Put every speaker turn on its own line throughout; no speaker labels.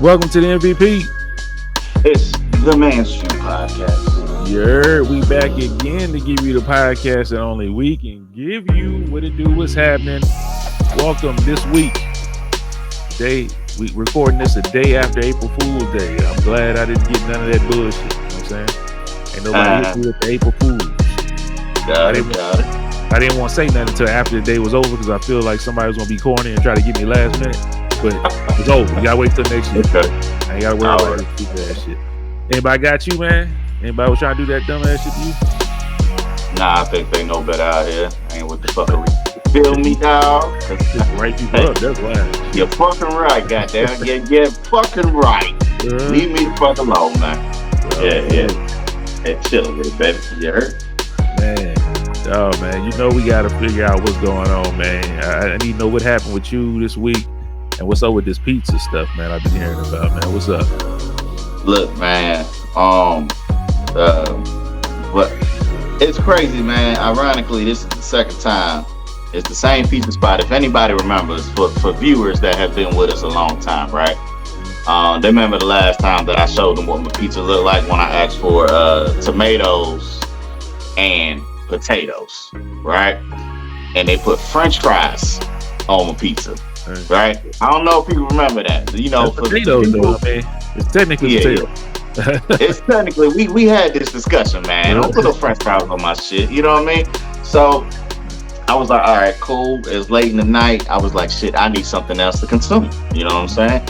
Welcome to the MVP.
It's the Mainstream Podcast.
Yeah, we back again to give you the podcast that only we can give you. What it do, what's happening. Welcome this week. We recording this a day after April Fool's Day. I'm glad I didn't get none of that bullshit. You know what I'm saying? Ain't nobody hit me with the April Fools.
Got it.
I didn't want to say nothing until after the day was over because I feel like somebody was going to be corny and try to get me last minute. But it's over. You got to wait till next year.
Okay.
I ain't got to worry about this stupid ass shit. Anybody got you, man? Anybody was trying to do that dumb ass shit to you?
Nah, I think they know better out here. Ain't with the fuckery. Feel me, dog?
Just write people up. That's why.
You're fucking right, goddamn. You're fucking right. Leave me the fuck alone, man. Yeah. Hey, chill a little, baby. You heard?
Man. Oh, man. You know we got to figure out what's going on, man. I need to know what happened with you this week and what's up with this pizza stuff, man. I've been hearing about, man. What's up?
Look, man. But it's crazy, man. Ironically, this is the second time. It's the same pizza spot. If anybody remembers, for viewers that have been with us a long time, right? They remember the last time that I showed them what my pizza looked like when I asked for tomatoes and potatoes, right? And they put French fries on my pizza, right? I don't know if people remember that. You know, for
potatoes,
people,
though, man. It's technically potatoes.
Yeah. It's technically we had this discussion, man. Don't put no French fries on my shit. You know what I mean? So I was like, all right, cool. It's late in the night. I was like, shit, I need something else to consume. You know what I'm saying?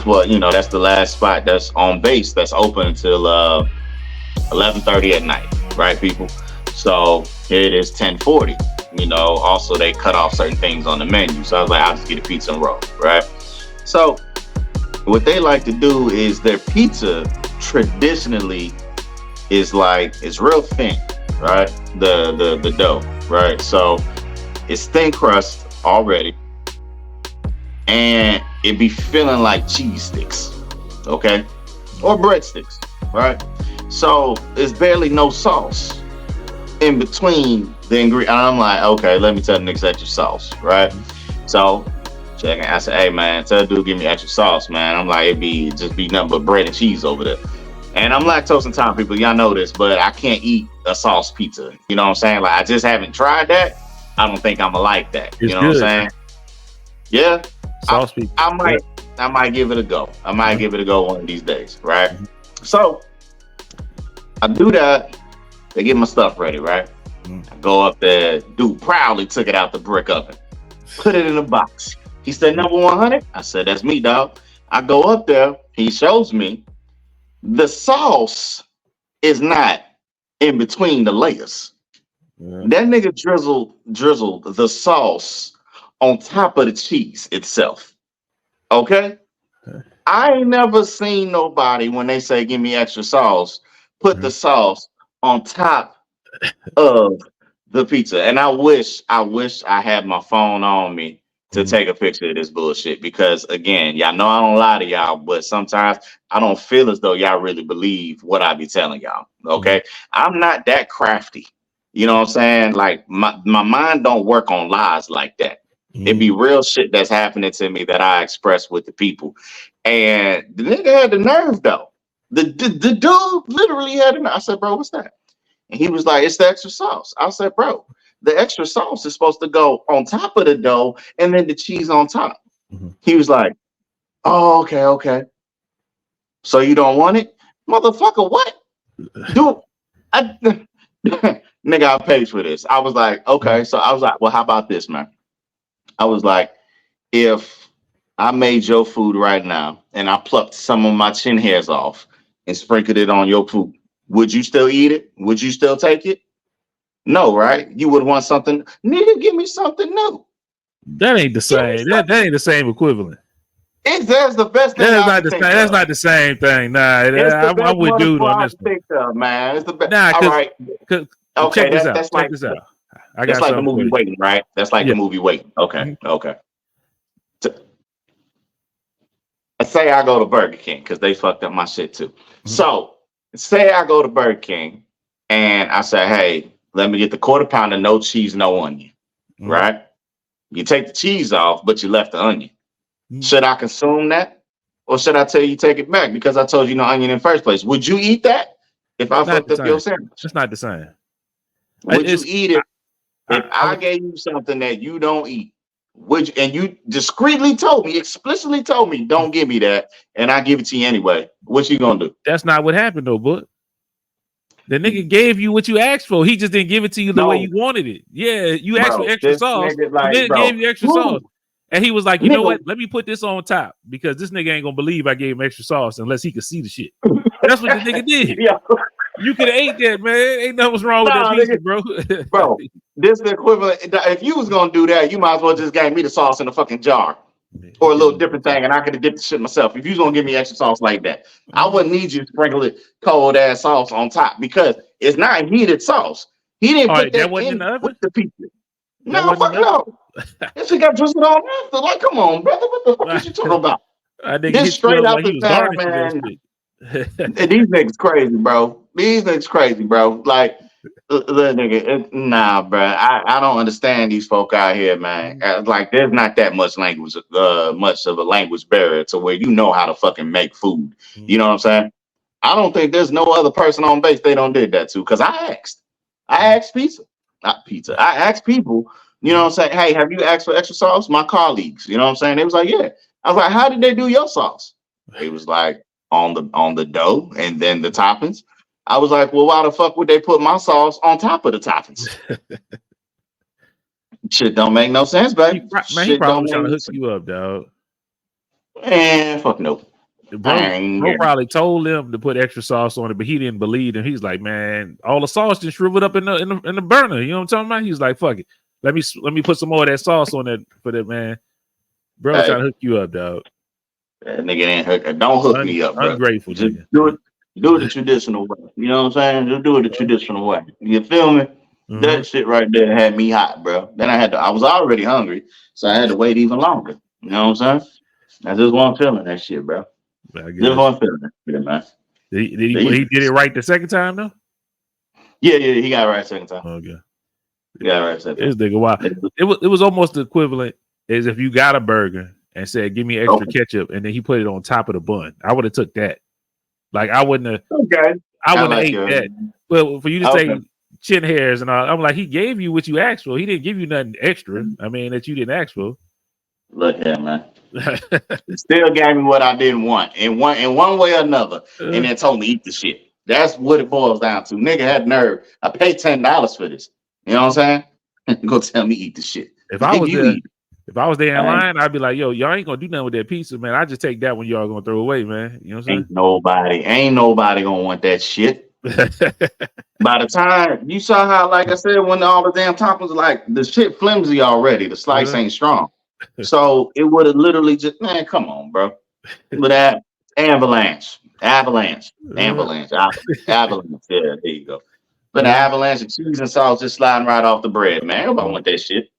Well, you know, that's the last spot that's on base that's open until 11:30 at night, right, people? So here it is, 10:40. You know, also they cut off certain things on the menu. So I was like, I'll just get a pizza and roll, right? So what they like to do is their pizza traditionally is like, it's real thin, right? The dough, right? So it's thin crust already, and it be feeling like cheese sticks, okay? Or breadsticks, right? So there's barely no sauce in between the ingredient. I'm like, okay, let me tell the niggas extra sauce, right? So checking, I said, hey man, tell the dude give me extra sauce, man. I'm like, just be nothing but bread and cheese over there. And I'm lactose intolerant, people, y'all know this, but I can't eat a sauce pizza. You know what I'm saying? Like, I just haven't tried that. I don't think I'ma like that. You know what I'm saying? Yeah.
Sauce pizza.
I might give it a go. I might give it a go one of these days, right? So I do that. They get my stuff ready, right? I go up there. Dude proudly took it out the brick oven, put it in a box. He said, number 100. I said, that's me, dog. I go up there. He shows me the sauce is not in between the layers. That nigga drizzled the sauce on top of the cheese itself. Okay? I ain't never seen nobody, when they say give me extra sauce, put the sauce on top of the pizza. And I wish I had my phone on me to take a picture of this bullshit, because again, y'all know I don't lie to y'all, but sometimes I don't feel as though y'all really believe what I be telling y'all. Okay? I'm not that crafty. You know what I'm saying? Like my mind don't work on lies like that. It be real shit that's happening to me that I express with the people. And the nigga had the nerve though. The dude literally had the nerve. I said, bro, what's that? And he was like, it's the extra sauce. I said, bro, the extra sauce is supposed to go on top of the dough and then the cheese on top. He was like, oh, okay. So you don't want it? Motherfucker, what? Dude, nigga, I paid for this. I was like, okay. So I was like, well, how about this, man? I was like, if I made your food right now and I plucked some of my chin hairs off and sprinkled it on your food, would you still eat it? Would you still take it? No, right? You would want something. Nigga, give me something new.
That ain't the same. That ain't the same equivalent.
That's the best thing.
That's not the same thing. Nah, I'm with dude on this
one. Man, it's the best.
Nah,
all right.
Okay, check this out. I got
like the movie Waiting, right? That's like the movie Waiting. Okay, okay. I say I go to Burger King because they fucked up my shit too. So say I go to Burger King and I say, hey, let me get the quarter pounder, no cheese, no onion. Right? You take the cheese off, but you left the onion. Should I consume that? or should I tell you take it back because I told you no onion in the first place? Would you eat that if I
Not
fucked
the
up your
same.
sandwich?
It's not the same.
Would you eat it if
I
I
would.
gave you something that you don't eat? Would you, and you discreetly told me, explicitly told me, don't give me that, and I give it to you anyway. What you gonna do?
That's not what happened though, but the nigga gave you what you asked for. He just didn't give it to you the way
No,
you wanted it. Yeah, you asked for
bro.
extra
This
sauce.
nigga,
The
like,
nigga gave
bro,
you extra sauce.
who,
And he was like, you know
nigga,
what? Let me put this on top because this nigga ain't gonna believe I gave him extra sauce unless he could see the shit. That's what the nigga did.
yo,
You could have ate that, man. Ain't nothing wrong with that
nah,
pizza,
nigga,
bro.
bro. This the equivalent. If you was gonna do that, you might as well just gave me the sauce in a fucking jar or a little different thing, and I could have dipped the shit myself. If you was gonna give me extra sauce like that, I wouldn't need you to sprinkle it cold ass sauce on top because it's not heated sauce. He didn't
All
put
right, that
that
wasn't in
in
the
with
oven.
the pizza.
That
No,
wasn't in
fuck
the oven.
no. This shit got twisted on after. Like, come on, brother. What the fuck is you talking about?
I think
This
hit you
straight
up
out
like he
the
was
fan,
garnishing that
man.
shit.
And these niggas crazy, bro. These niggas crazy, bro. Like, the nigga, nah, bro. I don't understand these folk out here, man. Like, there's not that much language, much of a language barrier to where you know how to fucking make food. You know what I'm saying? I don't think there's no other person on base they don't did that to. Cause I asked pizza, not pizza. I asked people, you know what I'm saying? Hey, have you asked for extra sauce? My colleagues, you know what I'm saying? They was like, yeah. I was like, how did they do your sauce? They was like, on the dough and then the toppings. I was like, well, why the fuck would they put my sauce on top of the toppings? Shit don't make no sense, baby.
He
Shit
probably
don't
was
make
trying to
no
hook
sense.
you up, dog.
Man, fuck no.
Bro probably told him to put extra sauce on it, but he didn't believe him. He's like, man, all the sauce just shriveled up in the burner. You know what I'm talking about? He's like, fuck it. Let me put some more of that sauce on that for that, man. Bro, trying to hook you up, dog.
That nigga ain't hook. Don't hook me up, bro.
Ungrateful
Just
nigga.
do it the traditional way. You know what I'm saying? Just do it the traditional way. You feel me? That shit right there had me hot, bro. Then I was already hungry, so I had to wait even longer. You know what I'm saying? I just wasn't feeling that shit, bro. Just wasn't feeling that shit, man.
He did it right the second time though?
Yeah, he got it right second time.
Okay.
He got it right second time.
This nigga, wow. It was almost the equivalent as if you got a burger and said, give me extra ketchup, and then he put it on top of the bun. I would have took that. Like I wouldn't have I wouldn't have ate that. Well, for you to say chin hairs and all, I'm like, he gave you what you asked for. He didn't give you nothing extra. I mean, that you didn't ask for.
Look here, man. Still gave me what I didn't want in one way or another, and then told me eat the shit. That's what it boils down to. Nigga had nerve. I paid $10 for this. You know what I'm saying? Go tell me eat the shit.
If I was there in line, I'd be like, yo, y'all ain't gonna do nothing with that pizza, man. I just take that one y'all gonna throw away, man. You know what I'm saying?
Ain't nobody gonna want that shit. By the time you saw how, like I said, when all the damn toppings, like the shit flimsy already, the slice ain't strong. So it would have literally just, man, come on, bro. But that avalanche. Yeah, there you go. But the avalanche of cheese and sauce just sliding right off the bread, man. Nobody want that shit.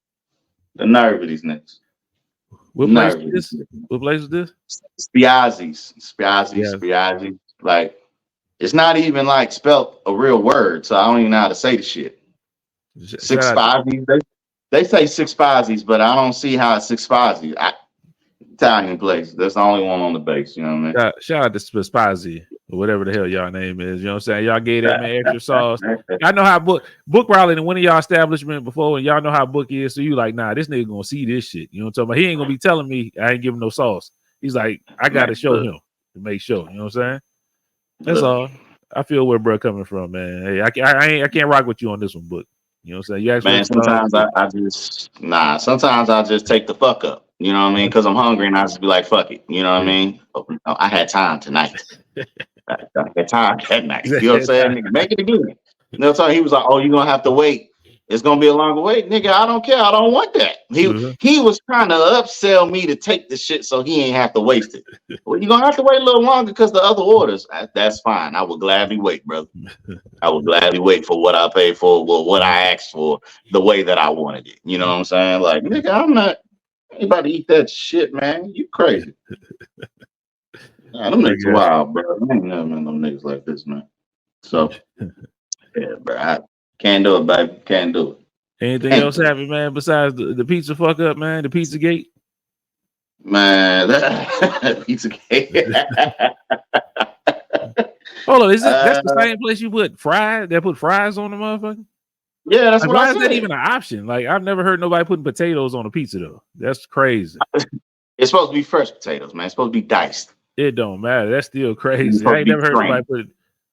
The nerve of these niggas.
What place is this?
Spiazzi's. Like, it's not even like spelt a real word, so I don't even know how to say the shit. Six Spiazzi's. They say Six Spiazzi's, but I don't see how it's Six Spiazzi's. Italian place. That's the only one on the base. You know what I mean?
Shout out to Spazzi or whatever the hell y'all name is. You know what I'm saying? Y'all gave that man extra sauce. I know how Book probably in one of y'all establishment before, and y'all know how Book is. So you like, nah, this nigga gonna see this shit. You know what I'm talking about? He ain't gonna be telling me I ain't giving no sauce. He's like, I gotta show him to make sure. You know what I'm saying? That's all. I feel where bro coming from, man. Hey, I can't rock with you on this one, Book. You know what I'm saying? You actually, man,
sometimes I just take the fuck up. You know what I mean? Because I'm hungry and I just be like, fuck it. You know what I mean? I had time tonight. I had time that night. You know what I'm saying? Make it again. You know what I'm saying? He was like, oh, you're gonna have to wait. It's gonna be a longer wait. Nigga, I don't care. I don't want that. He was trying to upsell me to take the shit so he ain't have to waste it. Well, you're gonna have to wait a little longer because the other orders. That's fine. I would gladly wait, brother. I would gladly wait for what I paid for, what I asked for, the way that I wanted it. You know what I'm saying? Like, nigga, I'm not anybody eat that shit, man. You crazy. Nah, them niggas wild, bro. I ain't never met them niggas like this, man. So, yeah, bro. I can't do it, baby. Can't do it.
Anything else happen, man, besides the pizza fuck up, man? The pizza gate?
Man, that pizza cake.
Hold on, that's the same place you put fries? They put fries on the motherfucker?
Yeah, that's
Like,
what I
why is that
said.
even an option? Like, I've never heard nobody putting potatoes on a pizza though. That's crazy.
It's supposed to be fresh potatoes, man. It's supposed to be diced.
It don't matter. That's still
It's
crazy.
supposed
I
to
ain't
be
never heard nobody
strained.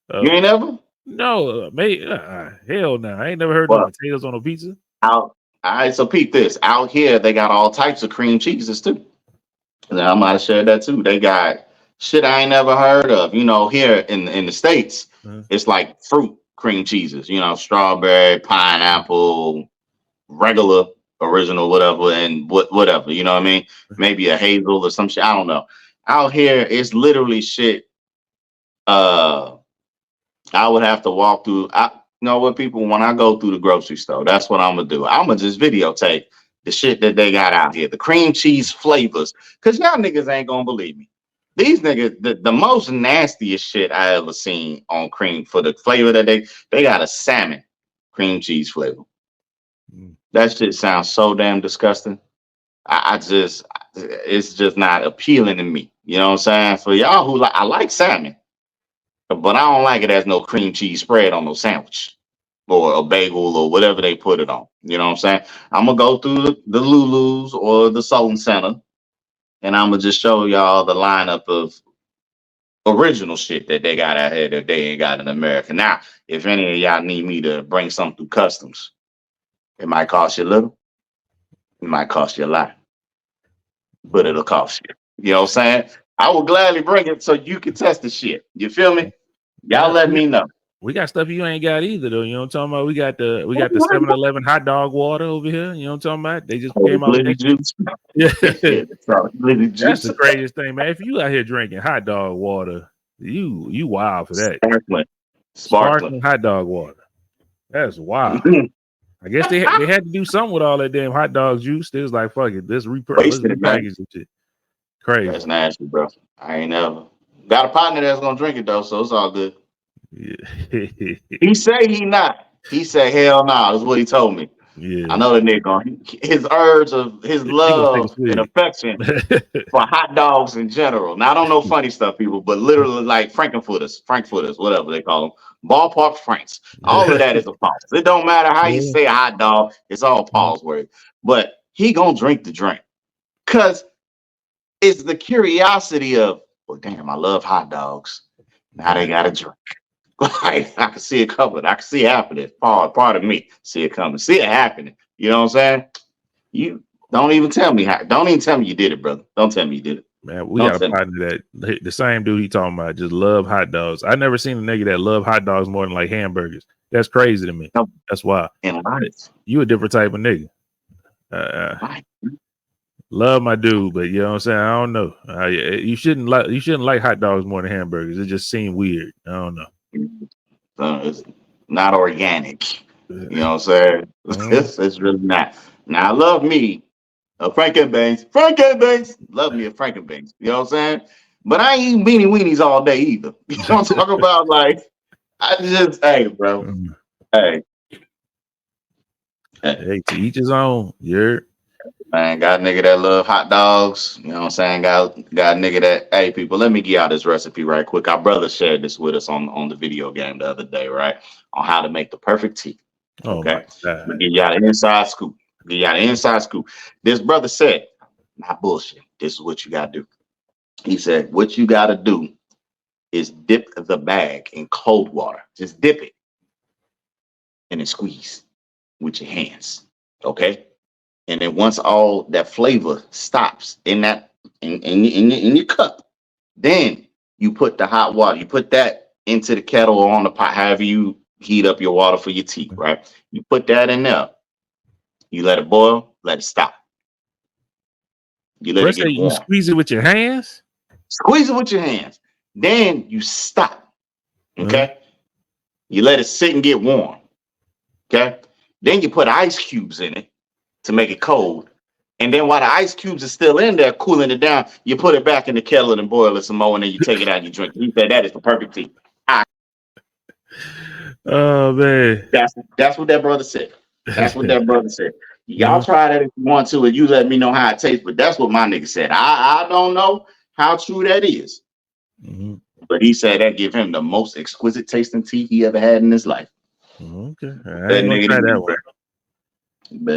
put.
You ain't never?
No, hell no. I ain't never heard no
Well,
potatoes on a pizza.
out. All right, so peep this. Out here, they got all types of cream cheeses too. And I might have shared that too. They got shit I ain't never heard of. You know, here in the States, it's like fruit cream cheeses. You know, strawberry, pineapple, regular, original, whatever, and whatever. You know what I mean? Maybe a hazel or some shit. I don't know. Out here, it's literally shit. Uh, I would have to walk through. You know what, people? When I go through the grocery store, that's what I'm gonna do. I'm gonna just videotape the shit that they got out here, the cream cheese flavors, because y'all niggas ain't gonna believe me. These niggas, the most nastiest shit I ever seen on cream for the flavor that they got a salmon cream cheese flavor. That shit sounds so damn disgusting. I just, it's just not appealing to me. You know what I'm saying? For y'all who like, I like salmon, but I don't like it as no cream cheese spread on no sandwich or a bagel or whatever they put it on. You know what I'm saying? I'm gonna go through the Lulu's or the Sultan Center, and I'm gonna just show y'all the lineup of original shit that they got out here that they ain't got in America. Now, if any of y'all need me to bring something through customs, it might cost you a little, it might cost you a lot, but it'll cost you. You know what I'm saying? I will gladly bring it so you can test the shit. You feel me? Y'all
Yeah,
let me know.
we got stuff you ain't got either though. You know what I'm talking about? We got the 7-Eleven hot dog water over here. You know what I'm talking about? They just came out with that
Juice.
Yeah.
Blizzy
That's the
juice.
craziest thing, man. If you out here drinking hot dog water, you wild for that. Sparkling hot dog water. That's wild. I guess they had to do something with all that damn hot dog juice. They was like, fuck it, let's
Wasted it, man.
repackage it. Crazy.
That's nasty, bro. I ain't never got a partner that's gonna drink it though, so it's all good.
Yeah.
He say he not. He said hell no. Nah, is what he told me.
Yeah.
I know the nigga. His urge of his love and affection for hot dogs in general. Now I don't know funny stuff, people, but literally like frankfurters, whatever they call them, ballpark franks. All of that is a pause. It don't matter how you say a hot dog. It's all pause word. But he gonna drink the drink because it's the curiosity of, well, damn, I love hot dogs. Now they got to drink. Like, I can see it coming. I can see it happening. Part of me see it coming. See it happening. You know what I'm saying? You don't even tell me how. Don't even tell me you did it, brother. Don't tell me you did it.
Man, we got a partner that the same dude he talking about just love hot dogs. I never seen a nigga that love hot dogs more than like hamburgers. That's crazy to me.
No.
That's why.
And
you a different type of nigga. Love my dude, but you know what I'm saying? I don't know. You shouldn't like hot dogs more than hamburgers. It just seemed weird. I don't know.
It's not organic. You know what I'm saying? It's really not. Now I love me a Frankenbeans. Love me a Frankenbeans. You know what I'm saying? But I ain't eating beanie weenies all day either. You know what I'm talking about? Like, I just, hey, bro. Hey,
to each his own. Yeah.
Man, got a nigga that love hot dogs. You know what I'm saying? Got a nigga that, hey, people, let me give y'all this recipe right quick. Our brother shared this with us on the video game the other day, right? On how to make the perfect tea. Okay. I'm gonna give y'all the inside scoop. This brother said, not bullshit. This is what you gotta do. He said, what you gotta do is dip the bag in cold water. Just dip it and then squeeze with your hands. Okay. And then once all that flavor stops in that in your cup, then you put the hot water. You put that into the kettle or on the pot, however you heat up your water for your tea, right? You put that in there. You let it boil. Let it stop. You let it get warm.
You squeeze it with your hands.
Squeeze it with your hands. Then you stop. Okay. You let it sit and get warm. Okay. Then you put ice cubes in it to make it cold. And then while the ice cubes are still in there, cooling it down, you put it back in the kettle and boil it some more, and then you take it out and you drink it. He said that is the perfect tea.
Oh man.
That's what that brother said. That's what that brother said. Y'all try that if you want to, and you let me know how it tastes. But that's what my nigga said. I don't know how true that is. But he said that give him the most exquisite tasting tea he ever had in his life.
Okay, I ain't gonna try that one.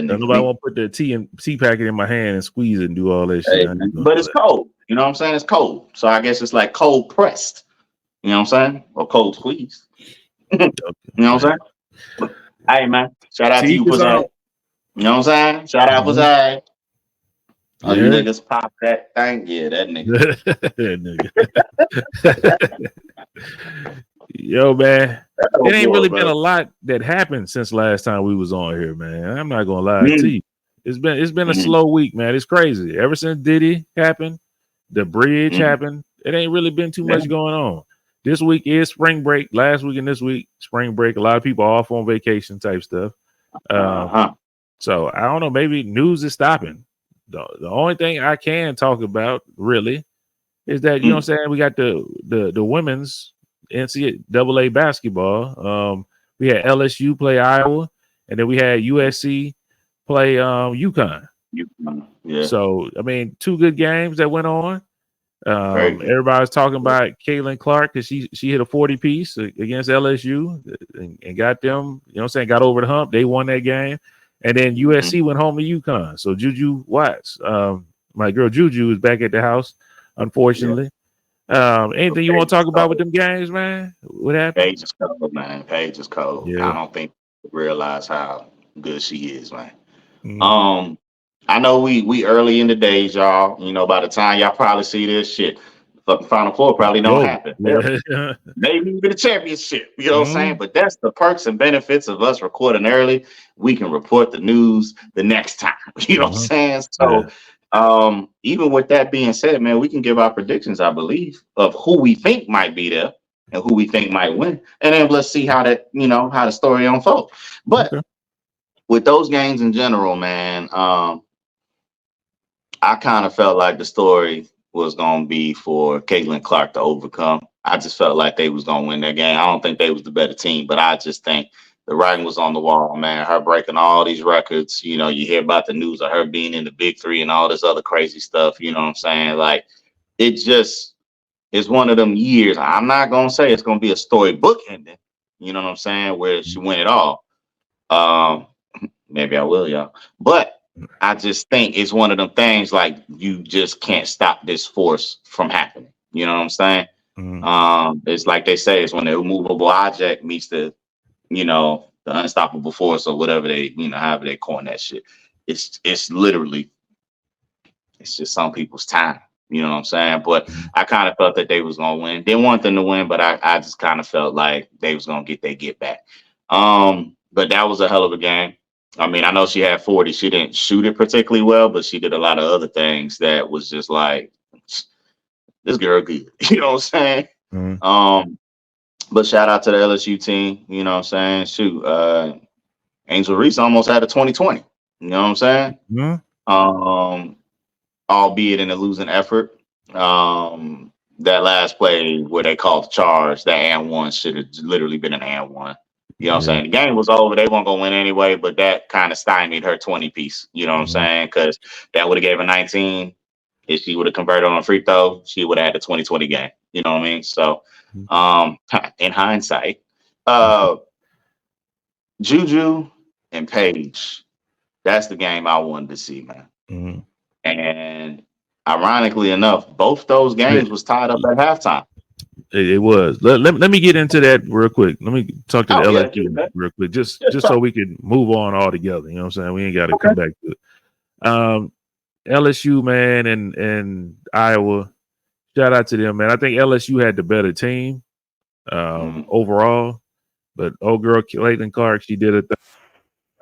Nobody want to put the tea packet in my hand and squeeze it and do all that shit.
But it's cold. You know what I'm saying? It's cold. So I guess it's like cold pressed. You know what I'm saying? Or cold squeezed. You know what I'm saying? But, hey man, shout out to you, Pussy. You know what I'm saying? Shout out, Pussy. Oh, you niggas pop that thing? Yeah, that nigga.
That nigga. Yo, man. It ain't really been a lot that happened since last time we was on here, man. I'm not gonna lie to you. It's been a slow week, man. It's crazy. Ever since Diddy happened, the bridge happened, it ain't really been too much going on. This week is spring break. Last week and this week, spring break. A lot of people off on vacation type stuff. So I don't know, maybe news is stopping. The only thing I can talk about really is that, you know what I'm saying, we got the women's NCAA basketball. We had LSU play Iowa, and then we had USC play UConn.
Yeah.
So I mean, two good games that went on. Everybody's talking about Caitlin Clark because she hit a 40 piece against LSU and got them, you know what I'm saying, got over the hump. They won that game. And then USC went home to UConn. So Juju Watts, my girl Juju, is back at the house, unfortunately. Anything you want to talk about with them games, man? What happened?
Paige is cold, man. Paige is cold. I don't think you realize how good she is, man. I know we early in the days, y'all. You know, by the time y'all probably see this shit, fucking Final Four probably don't happen. Maybe even the championship. You know what I'm saying? But that's the perks and benefits of us recording early. We can report the news the next time. You know what I'm saying? So even with that being said, man, we can give our predictions, I believe, of who we think might be there and who we think might win. And then let's see how that, you know, how the story unfolds. But with those games in general, man, I kind of felt like the story was going to be for Caitlin Clark to overcome. I just felt like they was going to win that game. I don't think they was the better team, but I just think the writing was on the wall, man. Her breaking all these records. You know, you hear about the news of her being in the Big Three and all this other crazy stuff. You know what I'm saying? Like, it just is one of them years. I'm not going to say it's going to be a storybook ending. You know what I'm saying? Where she win it all. Maybe I will, y'all. But I just think it's one of them things like you just can't stop this force from happening. You know what I'm saying? It's like they say, it's when the immovable object meets the, you know, the unstoppable force or whatever they, you know, however they coin that shit. It's literally, it's just some people's time. You know what I'm saying? But I kind of felt that they was gonna win. Didn't want them to win, but I just kind of felt like they was gonna get their get back. But that was a hell of a game. I mean, I know she had 40. She didn't shoot it particularly well, but she did a lot of other things that was just like, this girl good. You know what I'm saying? But shout out to the LSU team. You know what I'm saying? Shoot, Angel Reese almost had a 2020. You know what I'm saying? Albeit in a losing effort. That last play where they called the charge, that and one should have literally been an and one. You know what I'm saying? The game was over. They weren't going to win anyway, but that kind of stymied her 20 piece. You know what I'm saying? Because that would have gave her 19. If she would have converted on a free throw, she would have had the 2020 game. You know what I mean? So, in hindsight, Juju and Paige, that's the game I wanted to see, man. And ironically enough, both those games was tied up at halftime.
It was. Let me get into that real quick. Let me talk to the LSU real quick, just so we can move on all together. You know what I'm saying? We ain't got to come back to it. LSU, man, and Iowa. Shout out to them, man. I think LSU had the better team overall, but old girl Caitlin Clark, she did it.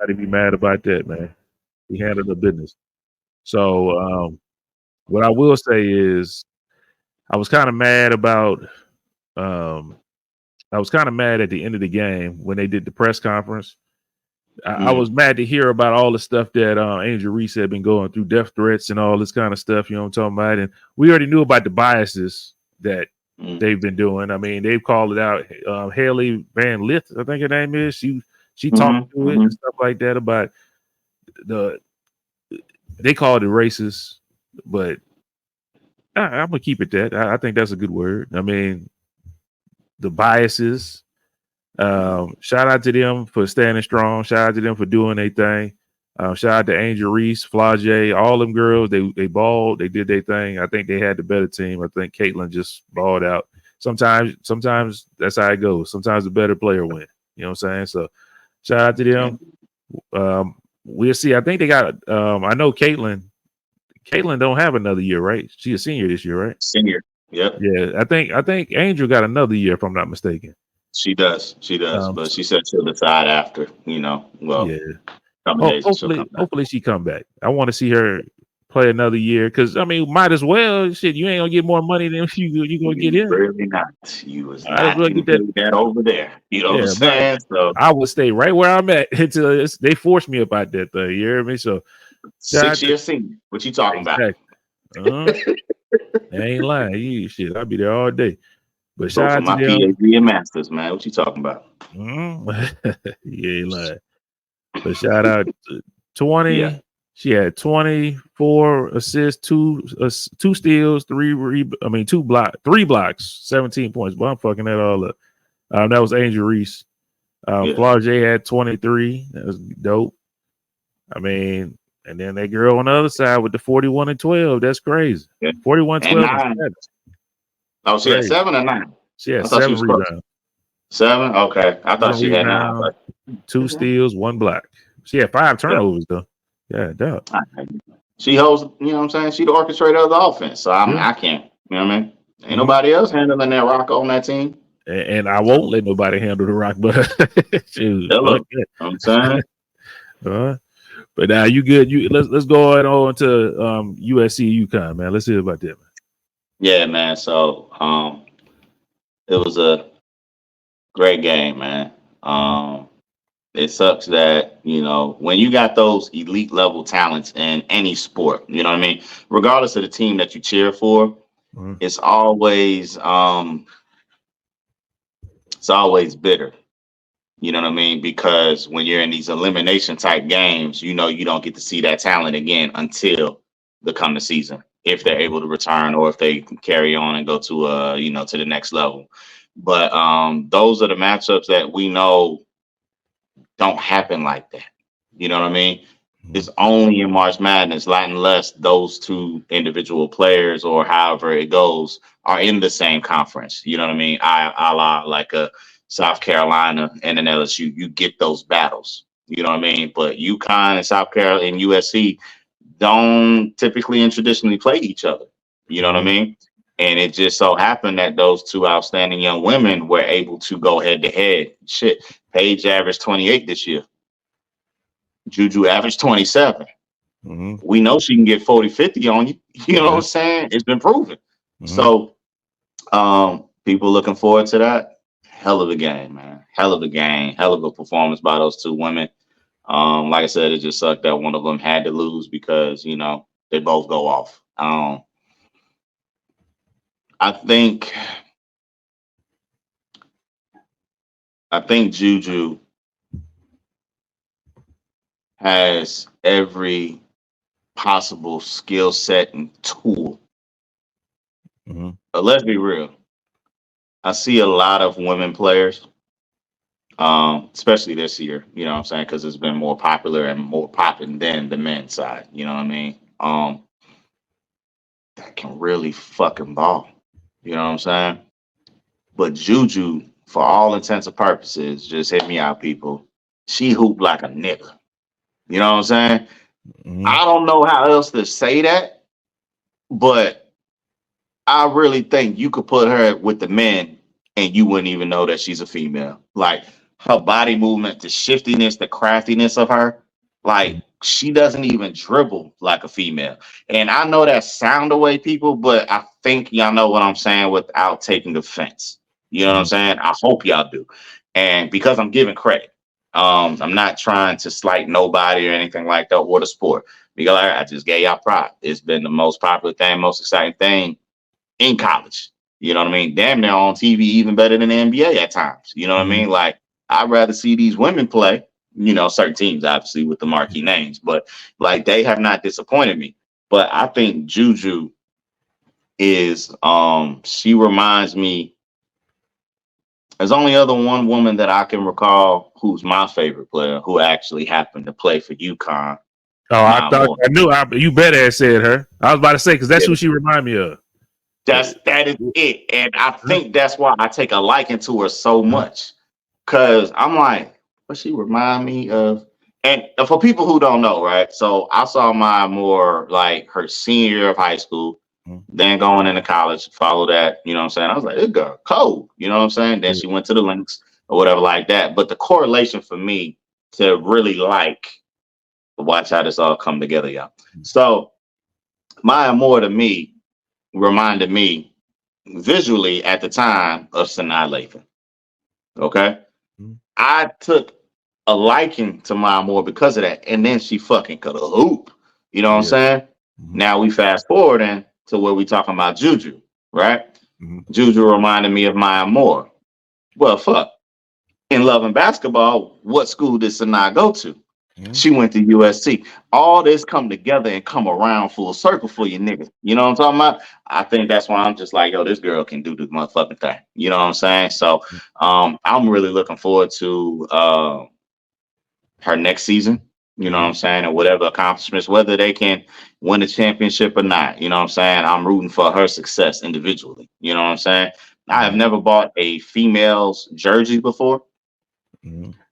I'd be mad about that, man. He handled the business. So what I will say is, I was kind of mad about. I was kind of mad at the end of the game when they did the press conference. I was mad to hear about all the stuff that Angel Reese had been going through, death threats and all this kind of stuff. You know what I'm talking about? And we already knew about the biases that they've been doing. I mean, they've called it out. Haley Van Lith, I think her name is. She talked to it and stuff like that about the they called it racist, but I'm gonna keep it that. I think that's a good word. I mean, the biases. Shout out to them for standing strong. Shout out to them for doing their thing. Shout out to Angel Reese, Flau'jae, all them girls. They balled. They did their thing. I think they had the better team. I think Caitlin just balled out. Sometimes that's how it goes. Sometimes the better player win. You know what I'm saying? So shout out to them. We'll see. I think they got. I know Caitlin. Caitlin don't have another year, right? She's a senior this year, right?
Senior. Yep.
Yeah. I think Angel got another year, if I'm not mistaken.
She does. But she said she'll decide after. Well,
yeah.
Couple days she'll come back.
Hopefully she come back. I want to see her play another year because I mean, might as well. Shit, you ain't gonna get more money than you gonna get in.
Really not. You was
might as
not
well get
that over there. You know what I'm saying? So
I would stay right where I'm at until they forced me up out that thing. You hear me? So
6 years senior. What you talking about?
I ain't lying. Shit, I'll be there all day. But shout out to
my PhD and masters, man. What you talking about?
You ain't lying. But shout out to 20. Yeah. She had 24 assists, two steals, 3 blocks, 17 points. But I'm fucking that all up. That was Angel Reese. Flau'jae had 23. That was dope. I mean, and then that girl on the other side with the 41 and 12. That's crazy. Yeah. 41, 12, and 7.
Oh, she had 7 or 9?
She had 7 rebounds.
7? Okay. I thought she had 9.
2 steals, 1 block. She had 5 turnovers, though. Yeah, dope.
She holds, you know what I'm saying? She the orchestrator of the offense. So I can't, you know what I mean? Ain't nobody else handling that rock on that team.
And I won't let nobody handle the rock, but
I'm saying.
But now you good. Let's go on to USC UConn, man. Let's hear about that, man.
Yeah, man. So it was a great game, man. It sucks that, when you got those elite level talents in any sport, you know what I mean? Regardless of the team that you cheer for, it's always bitter. You know what I mean? Because when you're in these elimination type games, you don't get to see that talent again until the coming season, if they're able to return or if they can carry on and go to to the next level. But those are the matchups that we know don't happen like that. You know what I mean? It's only in March Madness, unless those two individual players or however it goes are in the same conference. You know what I mean? A la like a South Carolina and an LSU, you get those battles. You know what I mean? But UConn and South Carolina and USC don't typically and traditionally play each other. You know what I mean? And it just so happened that those two outstanding young women were able to go head to head. Shit, Paige averaged 28 this year. Juju averaged 27. We know she can get 40, 50 on you. You know what I'm saying? It's been proven. So people looking forward to that. Hell of a game, man. Hell of a game. Hell of a performance by those two women. Like I said, it just sucked that one of them had to lose because, they both go off. I think Juju has every possible skill set and tool. But let's be real. I see a lot of women players, especially this year, you know what I'm saying? Because it's been more popular and more popping than the men's side, you know what I mean? That can really fucking ball. You know what I'm saying? But Juju, for all intents and purposes, just hit me out, people. She hooped like a nigga. You know what I'm saying? I don't know how else to say that, but I really think you could put her with the men and you wouldn't even know that she's a female. Like her body movement, the shiftiness, the craftiness of her, like she doesn't even dribble like a female. And I know that sound away, people, but I think y'all know what I'm saying without taking offense. You know what I'm saying? I hope y'all do. And because I'm giving credit, I'm not trying to slight nobody or anything like that or the sport. Because I just gave y'all pride. It's been the most popular thing, most exciting thing in college. You know what I mean? Damn, they're on TV even better than the NBA at times. You know what I mean? Like, I'd rather see these women play certain teams, obviously with the marquee names, but like they have not disappointed me. But I think Juju is she reminds me. There's only other one woman that I can recall who's my favorite player who actually happened to play for UConn.
Oh, I thought I knew. You better have said her. I was about to say because that's who she reminded me of.
That is it, and I think that's why I take a liking to her so much. Cause I'm like, what she remind me of? And for people who don't know, right? So I saw Maya Moore like her senior year of high school, then going into college, follow that, you know what I'm saying? I was like, this girl cold, you know what I'm saying? Then she went to the Lynx or whatever like that. But the correlation for me to really watch how this all come together, y'all. So Maya Moore to me reminded me visually at the time of Sanaa Lathan. Okay. I took a liking to Maya Moore because of that. And then she fucking could hoop. You know what I'm saying? Now we fast forward to where we talking about Juju, right? Juju reminded me of Maya Moore. Well, fuck. In Love and Basketball, what school did Sanaa go to? She went to USC. All this come together and come around full circle for you niggas. You know what I'm talking about? I think that's why I'm just like, yo, this girl can do the motherfucking thing. You know what I'm saying? So I'm really looking forward to her next season. You know what I'm saying? And whatever accomplishments, whether they can win a championship or not. You know what I'm saying? I'm rooting for her success individually. You know what I'm saying? I have never bought a female's jersey before.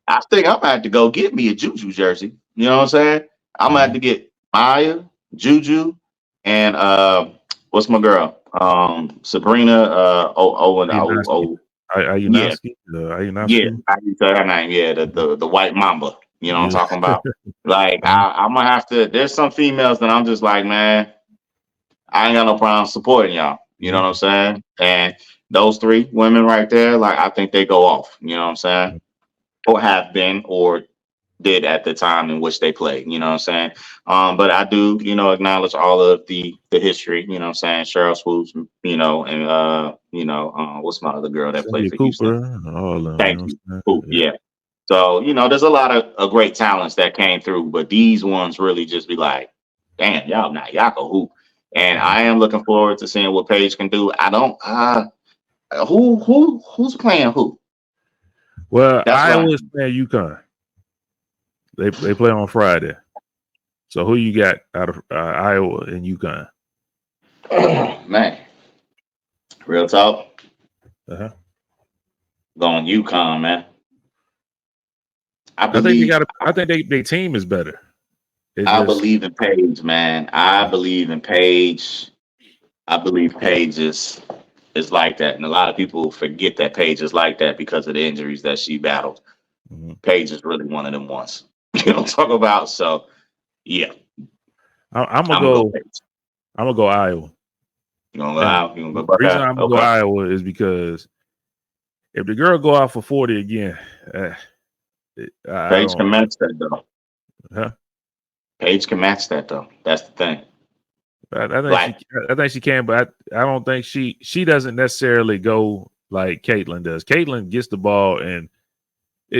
I think I'm gonna have to go get me a Juju jersey. You know what I'm saying? I'm gonna have to get Maya, Juju, and what's my girl? Sabrina.
Ayunaski.
Yeah, I can say her name. Yeah, the white mamba. You know what I'm talking about? Like I'm gonna have to. There's some females that I'm just like, man, I ain't got no problem supporting y'all. You know what I'm saying? And those three women right there, like I think they go off. You know what I'm saying? Or have been, or did at the time in which they played. You know what I'm saying? But I do, acknowledge all of the history. You know what I'm saying? Cheryl Swoops, and what's my other girl that played for Houston? Thank you. Yeah. So, there's a lot of great talents that came through, but these ones really just be like, damn, y'all can hoop. And I am looking forward to seeing what Paige can do. I don't who's playing who?
Well, Iowa's playing UConn. They play on Friday. So who you got out of Iowa and UConn?
Man, real talk. Going UConn, man. I think
their team is better.
I believe in Paige, man. I believe in Paige. I believe Paige is like that, and a lot of people forget that Paige is like that because of the injuries that she battled. Paige is really one of them ones. You know what I'm talking about? So, yeah.
I'm gonna go Iowa.
You gonna go Iowa? You gonna go
the reason I'm gonna go Iowa is because if the girl go out for 40 again,
Paige can match that though. Paige can match that though. That's the thing.
I think she can, but I don't think she doesn't necessarily go like Caitlin does. Caitlin gets the ball and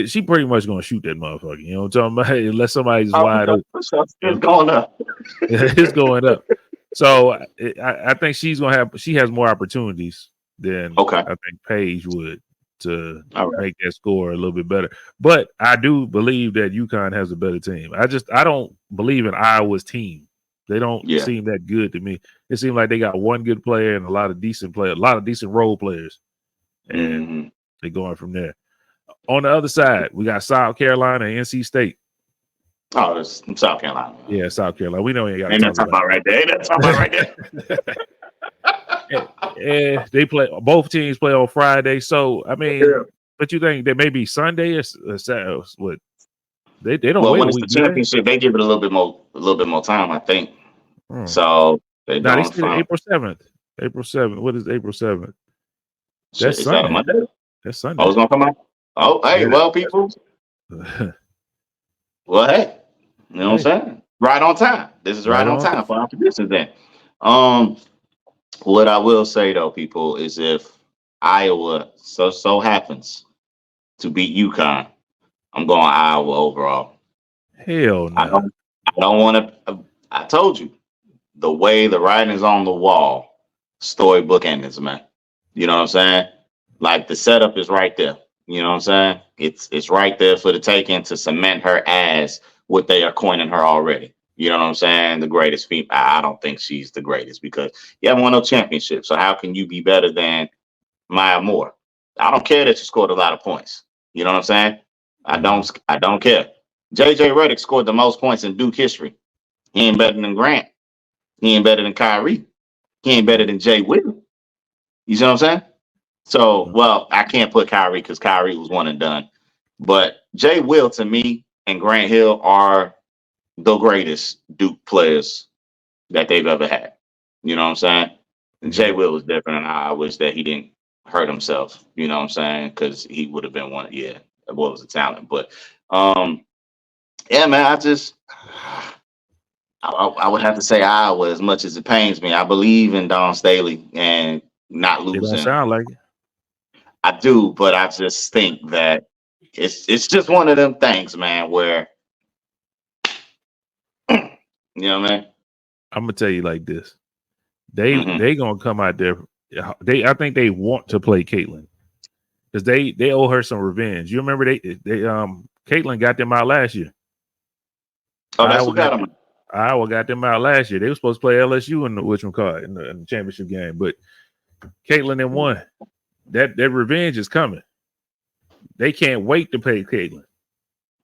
she pretty much gonna shoot that motherfucker. You know what I'm talking about? Unless somebody's wide open.
It's going up.
It's going up. So I think she has more opportunities than I think Paige would to make that score a little bit better. But I do believe that UConn has a better team. I don't believe in Iowa's team. They don't seem that good to me. It seems like they got one good player and a lot of decent role players. And they're going from there. On the other side, we got South Carolina and NC State.
Oh, it's South Carolina.
Yeah, South Carolina. We know you got
to talk about right there. Ain't that talking about
right there? They play. Both teams play on Friday. So I mean, but you think they may be Sunday or Saturday? What? They don't.
Well,
wait
when it's the championship, they give it a little bit more time, I think. So they
said April 7th. April 7th. What is April 7th? That's
Sunday. That a Monday?
That's Sunday.
Oh, it's gonna come out. Oh, hey, well, people. Well, hey, you know what I'm saying? Right on time. This is right on time for our producers then. What I will say though, people, is if Iowa so happens to beat UConn, I'm going Iowa overall.
Hell
I
no.
don't. I don't want to. I told you the way the writing's on the wall. Storybook endings, man. You know what I'm saying? Like the setup is right there. You know what I'm saying? It's right there for the taking to cement her as what they are coining her already. You know what I'm saying? The greatest female. I don't think she's the greatest because you haven't won no championship. So how can you be better than Maya Moore? I don't care that you scored a lot of points. You know what I'm saying? I don't. I don't care. JJ Redick scored the most points in Duke history. He ain't better than Grant. He ain't better than Kyrie. He ain't better than Jay Will. You see what I'm saying? So, well, I can't put Kyrie because Kyrie was one and done. But Jay Will to me and Grant Hill are the greatest Duke players that they've ever had. You know what I'm saying? And Jay Will was different, and I wish that he didn't hurt himself. You know what I'm saying? Because he would have been one. Yeah, what was a talent. But yeah, man, I would have to say Iowa as much as it pains me. I believe in Don Staley and not
It don't
losing.
sound like it.
I do, but I just think that it's just one of them things, man, where you know what I mean?
I'm gonna tell you like this. They
Mm-hmm.
they gonna come out there. I think they want to play Caitlin because they owe her some revenge. You remember they Caitlin got them out last year.
Oh, that's what got him.
Iowa got them out last year. They were supposed to play LSU in the championship game, but Caitlin then won. That revenge is coming. They can't wait to play Caitlin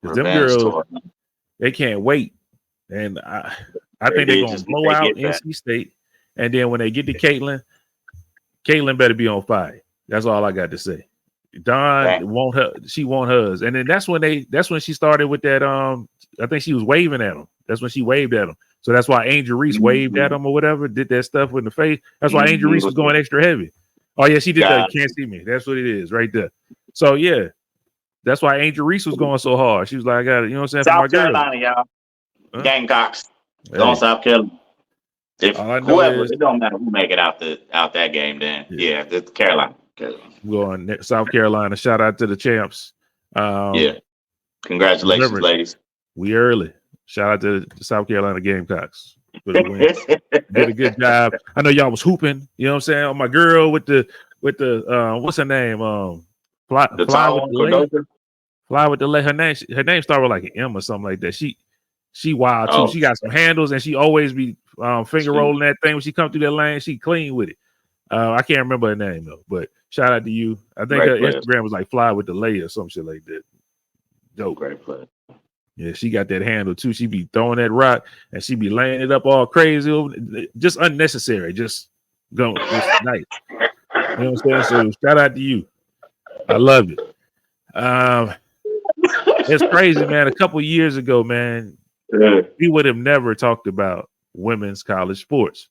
because them
Revenge
girls
tour.
they can't wait, and I think they're gonna blow
they
out
get that.
NC State, and then when they get to Caitlin better be on fire. That's all I got to say. Dawn won't her. She won't hers, and then that's when she started with that. I think she was waving at him. That's when she waved at him. So that's why Angel Reese waved at him or whatever. Did that stuff in the face. That's why Angel Reese was going extra heavy. Oh yeah, she did that. Can't see me. That's what it is right there. So yeah, that's why Angel Reese was going so hard. She was like, I got it. You know what I'm saying?
South
for my
Carolina,
girl.
y'all. Gamecocks.
Hey.
Going South Carolina. If
All I know
whoever,
is,
it don't matter who make it out that game, then yeah, it's Carolina.
Going South Carolina. Shout out to the champs.
Yeah. Congratulations, ladies.
We early. Shout out to the South Carolina Gamecocks for the win. Did a good job. I know y'all was hooping. You know what I'm saying? Oh, my girl with the what's her name? Fly with the lay. Her name started with like an M or something like that. She wild too. She got some handles and she always be finger rolling that thing when she come through that lane. She clean with it. I can't remember her name though, but shout out to you. I think her Instagram was like Fly with the Lay or some shit like that. Dope.
Great play.
Yeah, she got that handle too. She be throwing that rock and she be laying it up all crazy, just unnecessary. Just going, just nice. You know what I'm saying? So shout out to you. I love it. It's crazy, man. A couple years ago, man, we would have never talked about women's college sports.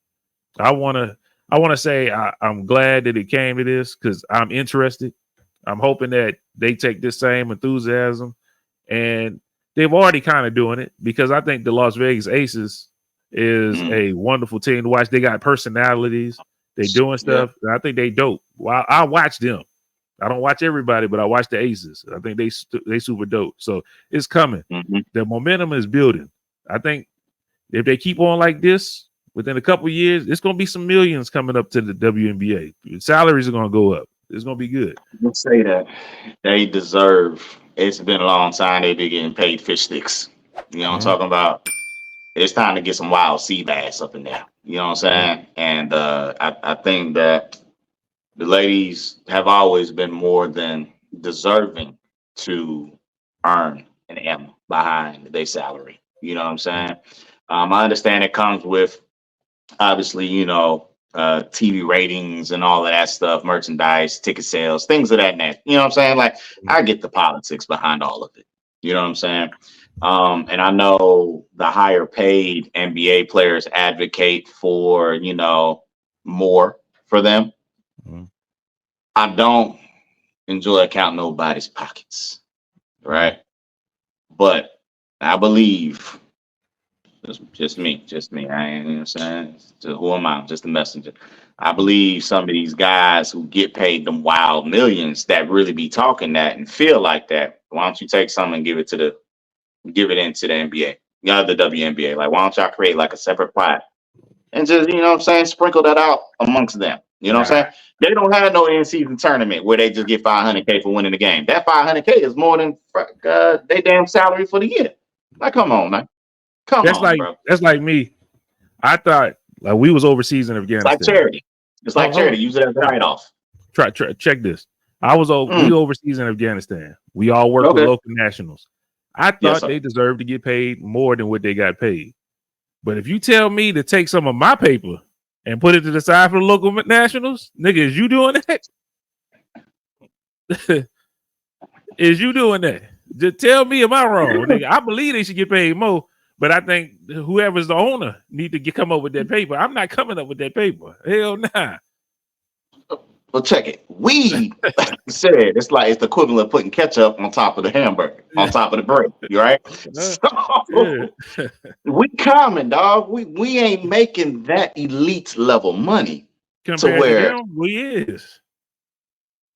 I want to say I'm glad that it came to this because I'm interested. I'm hoping that they take this same enthusiasm, and they've already kind of doing it because I think the Las Vegas Aces is a wonderful team to watch. They got personalities. They doing stuff. And I think they dope. Well, I watch them. I don't watch everybody, but I watch the Aces. I think they super dope. So it's coming. The momentum is building. I think if they keep on like this, within a couple of years, it's going to be some millions coming up to the WNBA. Salaries are going to go up. It's going to be good.
Don't say that. They deserve. It's been a long time they've been getting paid fish sticks. You know what I'm talking about? It's time to get some wild sea bass up in there. You know what I'm saying? And I think that the ladies have always been more than deserving to earn an M behind their salary. You know what I'm saying? I understand it comes with obviously, TV ratings and all of that stuff, merchandise, ticket sales, things of that nature. You know what I'm saying? Like, I get the politics behind all of it. You know what I'm saying? And I know the higher paid NBA players advocate for, more for them. I don't enjoy counting nobody's pockets, right? But I believe just me. I ain't, you know what I'm saying? So who am I? I'm just a messenger. I believe some of these guys who get paid them wild millions that really be talking that and feel like that Why don't you take some and give it into the NBA, the WNBA? Like, why don't y'all create like a separate pot and just, you know what I'm saying, sprinkle that out amongst them? You know what I'm saying? They don't have no in-season tournament where they just get $500K for winning the game. That $500K is more than they damn salary for the year. Like, come on, man. Bro.
That's like me. I thought like we was overseas in Afghanistan.
It's like charity. It's like charity. Use it as a write-off.
Check this. We overseas in Afghanistan. We all work with local nationals. I thought they deserved to get paid more than what they got paid. But if you tell me to take some of my paper and put it to the side for the local nationals, nigga, is you doing that? Is you doing that? Just tell me, am I wrong? Nigga, I believe they should get paid more, but I think whoever's the owner need to come up with that paper. I'm not coming up with that paper. Hell nah.
Well, check it. We, like you said, it's the equivalent of putting ketchup on top of the hamburger, on top of the bread. You right? So, we common, dog. We ain't making that elite level money
compared to them. We is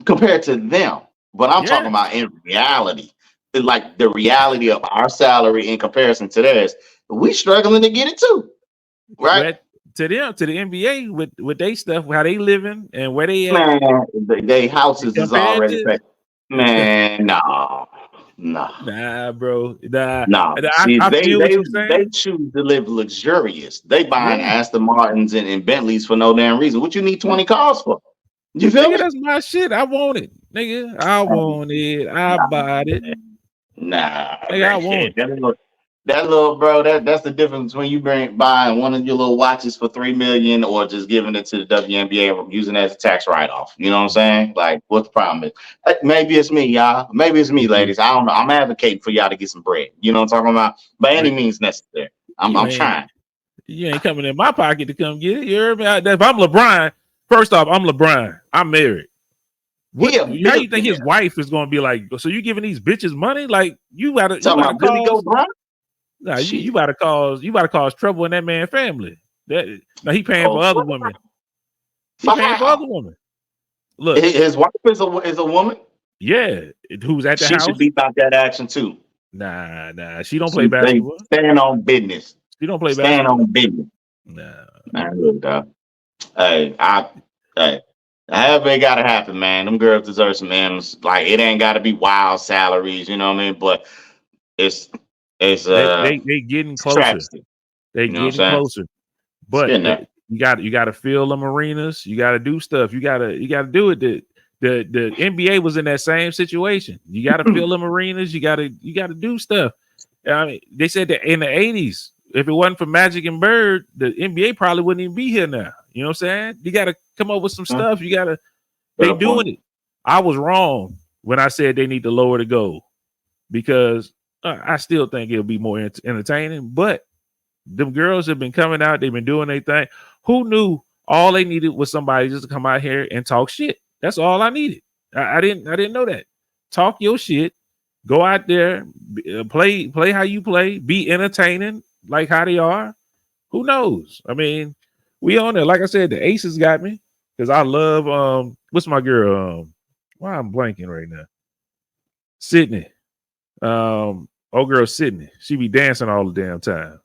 compared to them. But I'm talking about in reality, like the reality of our salary in comparison to theirs. We struggling to get it too, right?
To them, to the NBA with they stuff, how they living and where they
at. Man, they houses is already paid. Man, nah,
bro. Nah.
See, they choose to live luxurious. They buying Aston Martins and Bentleys for no damn reason. What you need 20 cars for? You feel me?
That's my shit. I want it, nigga. I want it. I bought it.
Nah,
nigga, I want it.
That little bro, that's the difference between you buying one of your little watches for $3 million or just giving it to the WNBA and using it as a tax write-off. You know what I'm saying? Like, what the problem is? Maybe it's me, y'all. Maybe it's me, ladies. I don't know. I'm advocating for y'all to get some bread. You know what I'm talking about? By any means necessary. I'm trying.
You ain't coming in my pocket to come get it. You heard me? If I'm LeBron, first off, I'm LeBron. I'm married. How you think his wife is going to be like? So you giving these bitches money? Like you gotta
go, Bron?
Nah, you about to cause trouble in that man's family. Now he paying for other women. He paying for other women. Look,
his wife is a woman.
Yeah, who's at the house?
She should be about that action too.
Nah. She don't play basketball.
Stand on business.
She don't play
basketball. Stand on business.
Nah.
Look, dog. However it gotta happen, man. Them girls deserve some M's. Like it ain't gotta be wild salaries, you know what I mean? But it's
they getting closer. They getting closer. But you got to fill them arenas. You got to do stuff. You got to do it. The NBA was in that same situation. You got to fill them arenas. You got to do stuff. I mean, they said that in the 80s, if it wasn't for Magic and Bird, the NBA probably wouldn't even be here now. You know what I'm saying? You got to come up with some stuff. You got to. They doing it. I was wrong when I said they need to lower the goal because I still think it'll be more entertaining. But them girls have been coming out. They've been doing their thing. Who knew all they needed was somebody just to come out here and talk shit? That's all I needed. I didn't know that. Talk your shit. Go out there, play how you play. Be entertaining like how they are. Who knows? I mean, we on there. Like I said, the Aces got me because I love what's my girl? Why I'm blanking right now? Sydney. Old girl Sydney. She be dancing all the damn time.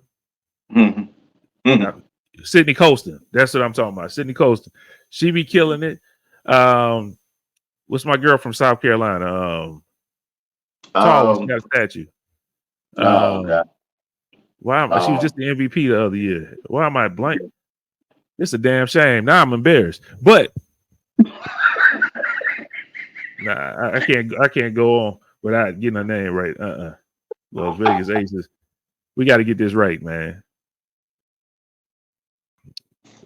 Sydney Colston. That's what I'm talking about. Sydney Colston. She be killing it. What's my girl from South Carolina? Tall, she got a statue.
God.
Why she was just the MVP the other year. Why am I blank? It's a damn shame. Now I'm embarrassed. But I can't go on without getting her name right. Las Vegas Aces. We got to get this right, man.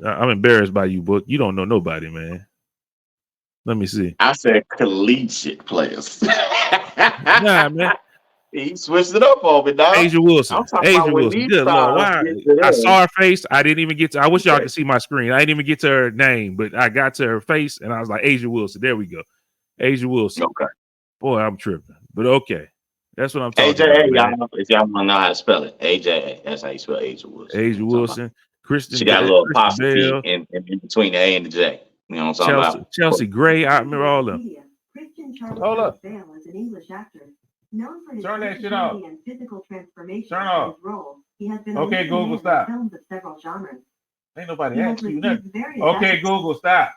I'm embarrassed by you, Book. You don't know nobody, man. Let me see.
I said collegiate players.
Nah, man.
He switched it up on me, dog.
Asia Wilson. Asia Wilson. Good Lord. Why? I saw her face. I didn't even get to. I wish y'all could see my screen. I didn't even get to her name, but I got to her face, and I was like, Asia Wilson. There we go. Asia Wilson.
Okay.
Boy, I'm tripping. But okay. That's what I'm talking
about.
Y'all,
if y'all want to know how to spell it, AJA. That's how you spell Asia Wilson.
Asia Wilson. Kristen.
She got a little apostrophe in between the A and the J. You know what I'm talking about?
Chelsea Gray. I remember all of them.
Hold up. Known for his
Turn that shit
versatility
off.
and physical transformation
Turn
in
off.
his roles, he has been a
Okay,
leading
Google,
man in
stop.
films of several genres.
Ain't nobody
He has
asking you
received
nothing.
various
Okay,
accolades.
Google, stop.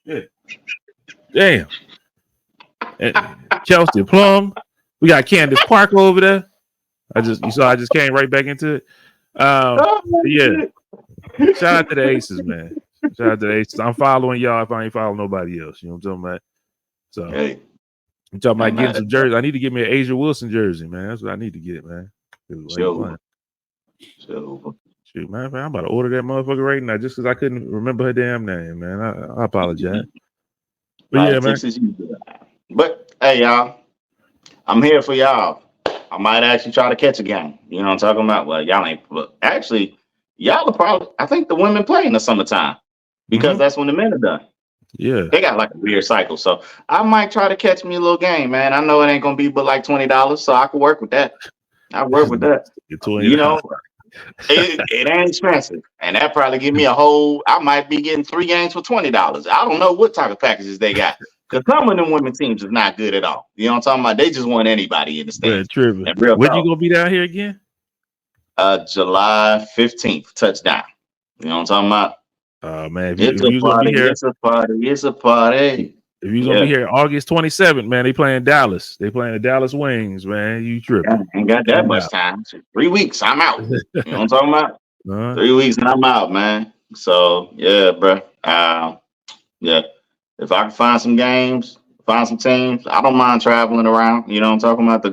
Shit. Damn. Chelsea Plum. We got Candace Parker over there. I just came right back into it. Yeah. Shout out to the Aces, man. Shout out to the Aces. I'm following y'all if I ain't following nobody else. You know what I'm talking about? So
Hey,
I'm talking about
I'm
getting
mad
some
at
jerseys. I need to get me an Asia Wilson jersey, man. That's what I need to get, man.
Sure. Sure.
Shoot, man, I'm about to order that motherfucker right now just because I couldn't remember her damn name, man. I apologize. But yeah, man.
But hey, y'all, I'm here for y'all. I might actually try to catch a game. You know what I'm talking about? Well, y'all ain't. But actually, y'all are probably. I think the women play in the summertime because that's when the men are done.
Yeah.
They got like a weird cycle. So I might try to catch me a little game, man. I know it ain't gonna be but like $20, so I can work with that. I work with that. You know, it ain't expensive. And that probably give me I might be getting 3 games for $20. I don't know what type of packages they got. Because some of them women teams is not good at all. You know what I'm talking about? They just want anybody in the stands. And real
when you
talk,
gonna be down here again?
July 15th, touchdown. You know what I'm talking about?
Man,
It's a party. It's a party. It's a party.
If you're gonna be here August 27th, man, they playing Dallas. They playing the Dallas Wings, man. You tripping?
I ain't got that much time. 3 weeks, I'm out. You know what I'm talking about? 3 weeks and I'm out, man. So yeah, bro. Yeah. If I can find some games, find some teams, I don't mind traveling around. You know what I'm talking about? To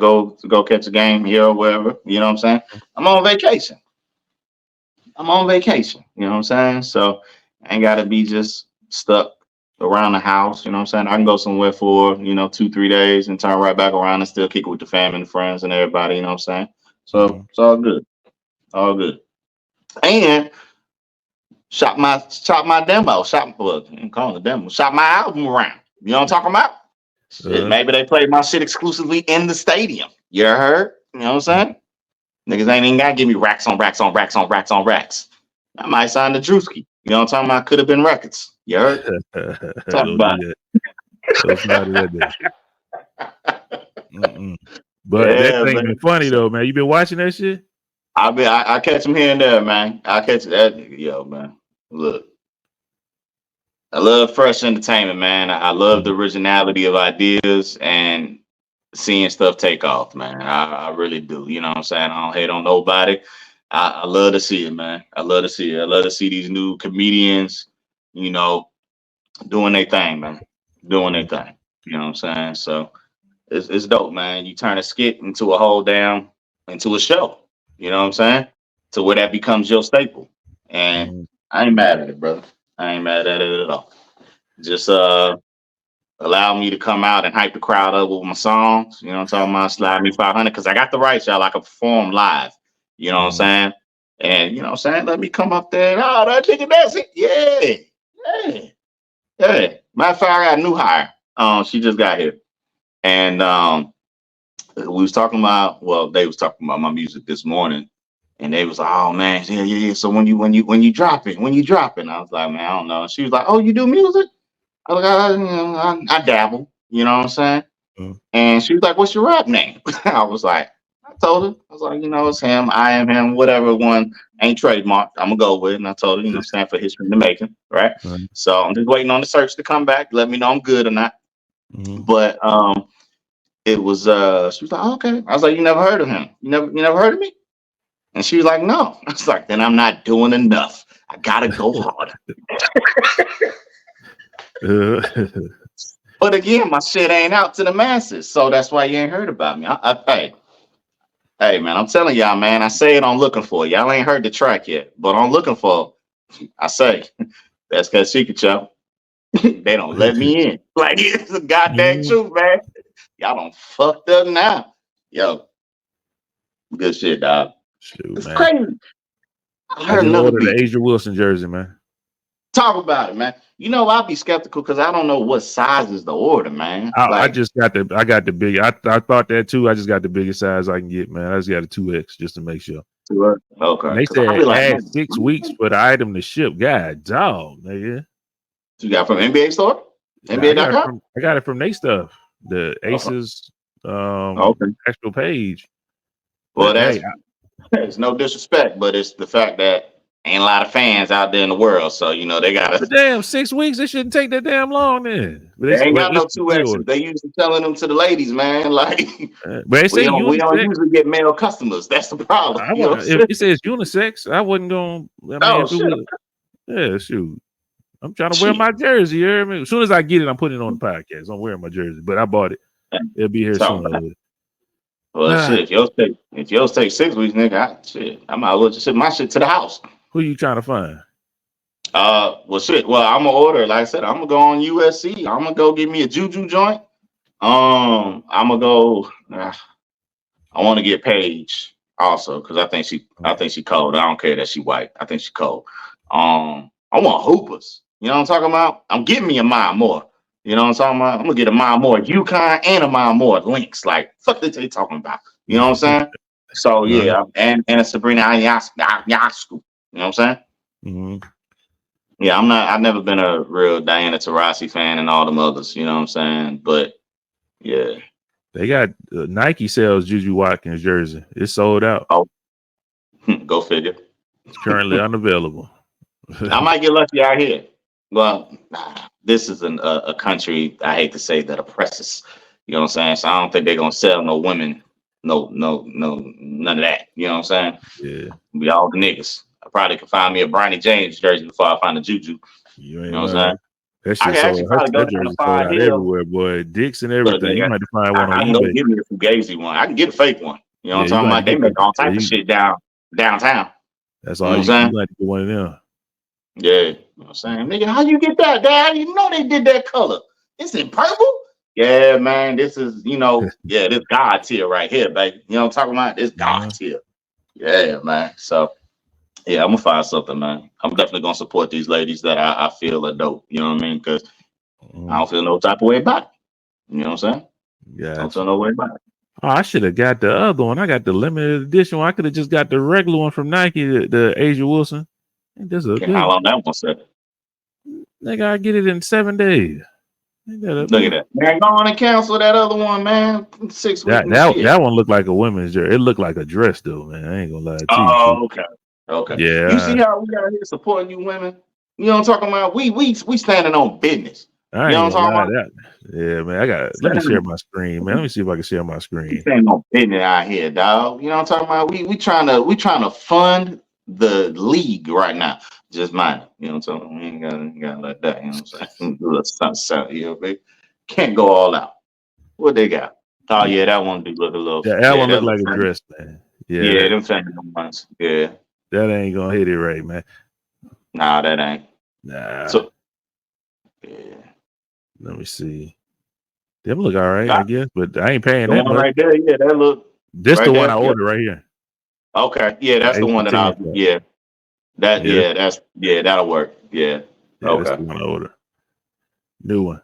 go catch a game here or wherever. You know what I'm saying? I'm on vacation. You know what I'm saying? So I ain't gotta be just stuck around the house. You know what I'm saying? I can go somewhere for 2-3 days and turn right back around and still kick it with the family and friends and everybody. You know what I'm saying? So it's all good, all good. And shop my demo, shop my album around. You know what I'm talking about? Shit, maybe they play my shit exclusively in the stadium. You heard? You know what I'm saying? Niggas ain't even gotta give me racks on racks on racks on racks on racks. I might sign the Drewski. You know what I'm talking about? Could have been records. You heard? Talk about it.
But that thing been funny though, man. You been watching that shit?
I catch them here and there, man. I catch that nigga, yo, man. Look, I love fresh entertainment, man. I love the originality of ideas and seeing stuff take off, man. I really do. You know what I'm saying? I don't hate on nobody. I love to see it, man. I love to see it. I love to see these new comedians, doing their thing, man. Doing their thing. You know what I'm saying? So it's dope, man. You turn a skit into into a show. You know what I'm saying? To where that becomes your staple. And I ain't mad at it, brother. I ain't mad at it at all. Just allow me to come out and hype the crowd up with my songs. You know what I'm talking about? Slide me 500 because I got the rights, y'all. I can perform live. You know what I'm saying? And you know what I'm saying? Let me come up there and that nigga that's it. Yeah. Matter of fact, I got a new hire. She just got here. And we was talking about, they was talking about my music this morning. And they was like, oh man, yeah. So when you dropping? I was like, man, I don't know. And she was like, oh, you do music? I was like, I dabble, you know what I'm saying? And she was like, what's your rap name? I was like, I told her, I was like, it's him, I am him, whatever one ain't trademarked, I'm gonna go with it. And I told her, stand for history in the making, right? So I'm just waiting on the search to come back, let me know I'm good or not. But it was she was like, oh, okay. I was like, you never heard of him? You never heard of me? And she was like, no. I was like, then I'm not doing enough. I gotta go harder. But again, my shit ain't out to the masses, so that's why you ain't heard about me. Hey, man, I'm telling y'all, man. I say it on Looking For. Y'all ain't heard the track yet, but on Looking For, I say that's because Secret Show. They don't let me in. Like it's the goddamn truth, man. Y'all don't fucked up now, yo. Good shit, dog.
Shoot,
it's
man.
Crazy.
I just ordered the Asia Wilson jersey, man.
Talk about it, man. I'll be skeptical because I don't know what size is the order, man.
I got the big. I thought that too. I just got the biggest size I can get, man. I just got a 2X just to make sure.
Okay.
And they said add 6 weeks for the item to ship. God, dog, nigga.
You got from NBA store? NBA.com?
I got it from they stuff. The Aces actual page.
Well,
But,
that's it's no disrespect, but it's the fact that ain't a lot of fans out there in the world, so they gotta.
But damn, 6 weeks. It shouldn't take that damn long then. But
They ain't got no
it's
2X. They usually telling them to the ladies, man. Like
but they say
we don't
unisex.
usually get male customers. That's the problem.
I want if it says unisex, I wasn't going. I mean, if it was, yeah, shoot. I'm trying to wear my jersey. You hear me? As soon as I get it, I'm putting it on the podcast. I'm wearing my jersey, but I bought it. It'll be here soon.
Well, shit. If yours take 6 weeks, nigga, I might as well just ship my shit to the house.
Who you trying to find?
Well, shit. Well, I'm gonna order. Like I said, I'm gonna go on USC. I'm gonna go get me a juju joint. I'm gonna go. I want to get Paige also because I think she cold. I don't care that she white. I think she cold. I want hoopers. You know what I'm talking about? I'm getting me a Mile Moore. You know what I'm talking about? I'm gonna get a Mile Moore UConn and a Mile Moore Lynx. Like, fuck they talking about. You know what I'm saying? So yeah, and a Sabrina Ionescu. You know what I'm saying?
Mm-hmm.
Yeah, I've never been a real Diana Taurasi fan and all them others. You know what I'm saying? But yeah,
they got Nike sells Juju Watkins jersey. It's sold out.
Oh, go figure.
It's currently unavailable.
I might get lucky out here. Well, this is a country, I hate to say, that oppresses. You know what I'm saying? So I don't think they're gonna sell no women, no, none of that. You know what I'm saying?
Yeah.
We all the niggas. I probably could find me a Bronny James jersey before I find a Juju.
You
know what I'm saying?
That shit that jersey sold out everywhere, boy. Dicks and everything. You might find one on
eBay. I can go give me a Fugazi one. I can get a fake one. You know what I'm talking about? They make all types of shit downtown.
That's all you got to get one of them.
Yeah. You know what I'm saying? Nigga, how you get that, Dad? You know they did that color. It's in purple? Yeah, man. This is, this God tier right here, baby. You know what I'm talking about? This God tier. Yeah, man. So, yeah, I'm going to find something, man. I'm definitely going to support these ladies that I feel are dope. You know what I mean? Because I don't feel no type of way about it. You know what I'm saying?
Yeah.
I don't feel no way about it.
Oh, I should have got the other one. I got the limited edition one. I could have just got the regular one from Nike, the Asia Wilson.
How long that one said?
Nigga, I get it in 7 days.
Look at that. Man, go on and cancel that other one, man. 6 weeks.
That one looked like a women's jersey. It looked like a dress, though, man. I ain't gonna lie to you.
Oh, okay.
Yeah.
You see how we out here supporting you women? You know what I'm talking about? We standing on business. You know what I'm talking about?
Yeah, man. Let me share my screen, man. Let me see if I can share my screen.
We standing on business out here, dog. You know what I'm talking about? We trying to fund the league right now. Just mind it. You know what I'm talking about? We ain't gotta let that. You know what I'm saying? Do a sunset here, baby. Can't go all out. What they got? Oh yeah, that one do look a little.
Yeah, that one look like a dress, man.
Yeah, them fancy ones. Yeah.
That ain't gonna hit it right, man.
Nah, that ain't.
Nah.
So, yeah.
Let me see. Them look all right, I guess, but I ain't paying
that
that much.
Right there, yeah, that look.
This the one I ordered right here.
Okay, yeah, that's the one that I. Yeah, that'll work. Yeah. Okay.
That's the one I ordered. New one.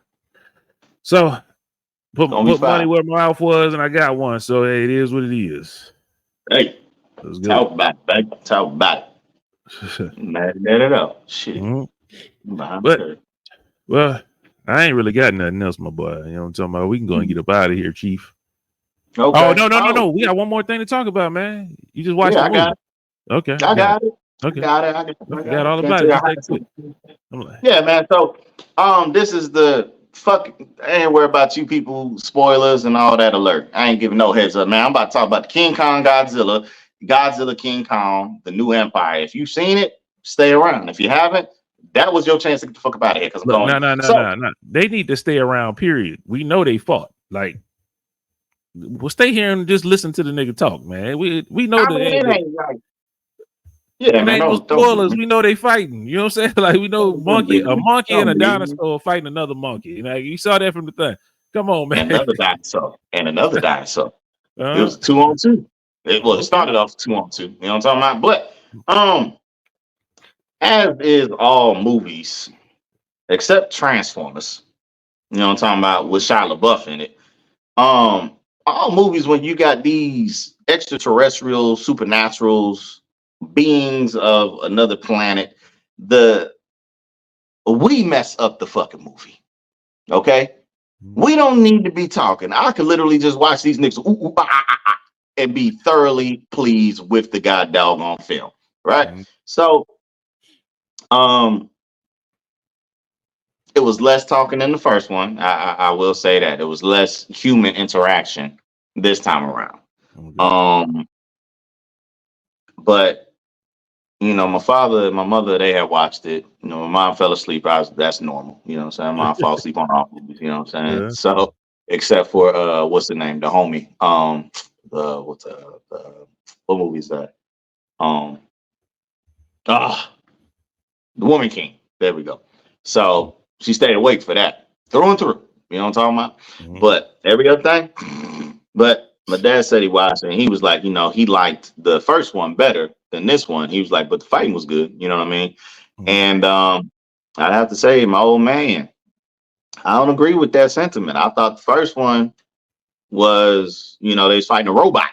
So put money where my mouth was, and I got one. So hey, it is what it is.
Hey, talk about it, baby. Talk about it. Mad it up. Shit.
Mm-hmm. Well, I ain't really got nothing else, my boy. You know what I'm talking about? We can go and get up out of here, Chief.
Okay.
Oh, no. We got one more thing to talk about, man. You just watched the movie.
Got it.
Okay.
I got it.
Okay.
I
got all about it.
Yeah, man. So, this is the I ain't worry about you people, spoilers and all that alert. I ain't giving no heads up, man. I'm about to talk about the King Kong Godzilla King Kong, the new Empire. If you've seen it, stay around. If you haven't, that was your chance to get the fuck up out of here. Because
no. They need to stay around, period. We know they fought. Like, we'll stay here and just listen to the nigga talk, man. We know that it ain't right. Yeah, man. No spoilers. We know they fighting. You know what I'm saying? Like, we know a monkey and a dinosaur fighting another monkey. Like, you saw that from the thing. Come on, man.
Another dinosaur. It was 2-on-2. It started off 2-on-2. You know what I'm talking about? But as is all movies, except Transformers, you know what I'm talking about, with Shia LaBeouf in it. All movies when you got these extraterrestrial, supernaturals, beings of another planet, we mess up the fucking movie. Okay? We don't need to be talking. I could literally just watch these niggas and be thoroughly pleased with the god doggone film, right? So, it was less talking than the first one. I will say that it was less human interaction this time around. But my father and my mother, they had watched it. My mom fell asleep. That's normal. You know what I'm saying? Mom fall asleep on all movies, you know what I'm saying?
Yeah.
So except for what's the name? The homie. What movie is that? The Woman King. There we go. So she stayed awake for that. Through and through. You know what I'm talking about? But every other thing. But my dad said he watched it and he was like, he liked the first one better than this one. He was like, but the fighting was good. You know what I mean? And I'd have to say, my old man, I don't agree with that sentiment. I thought the first one was, they was fighting a robot.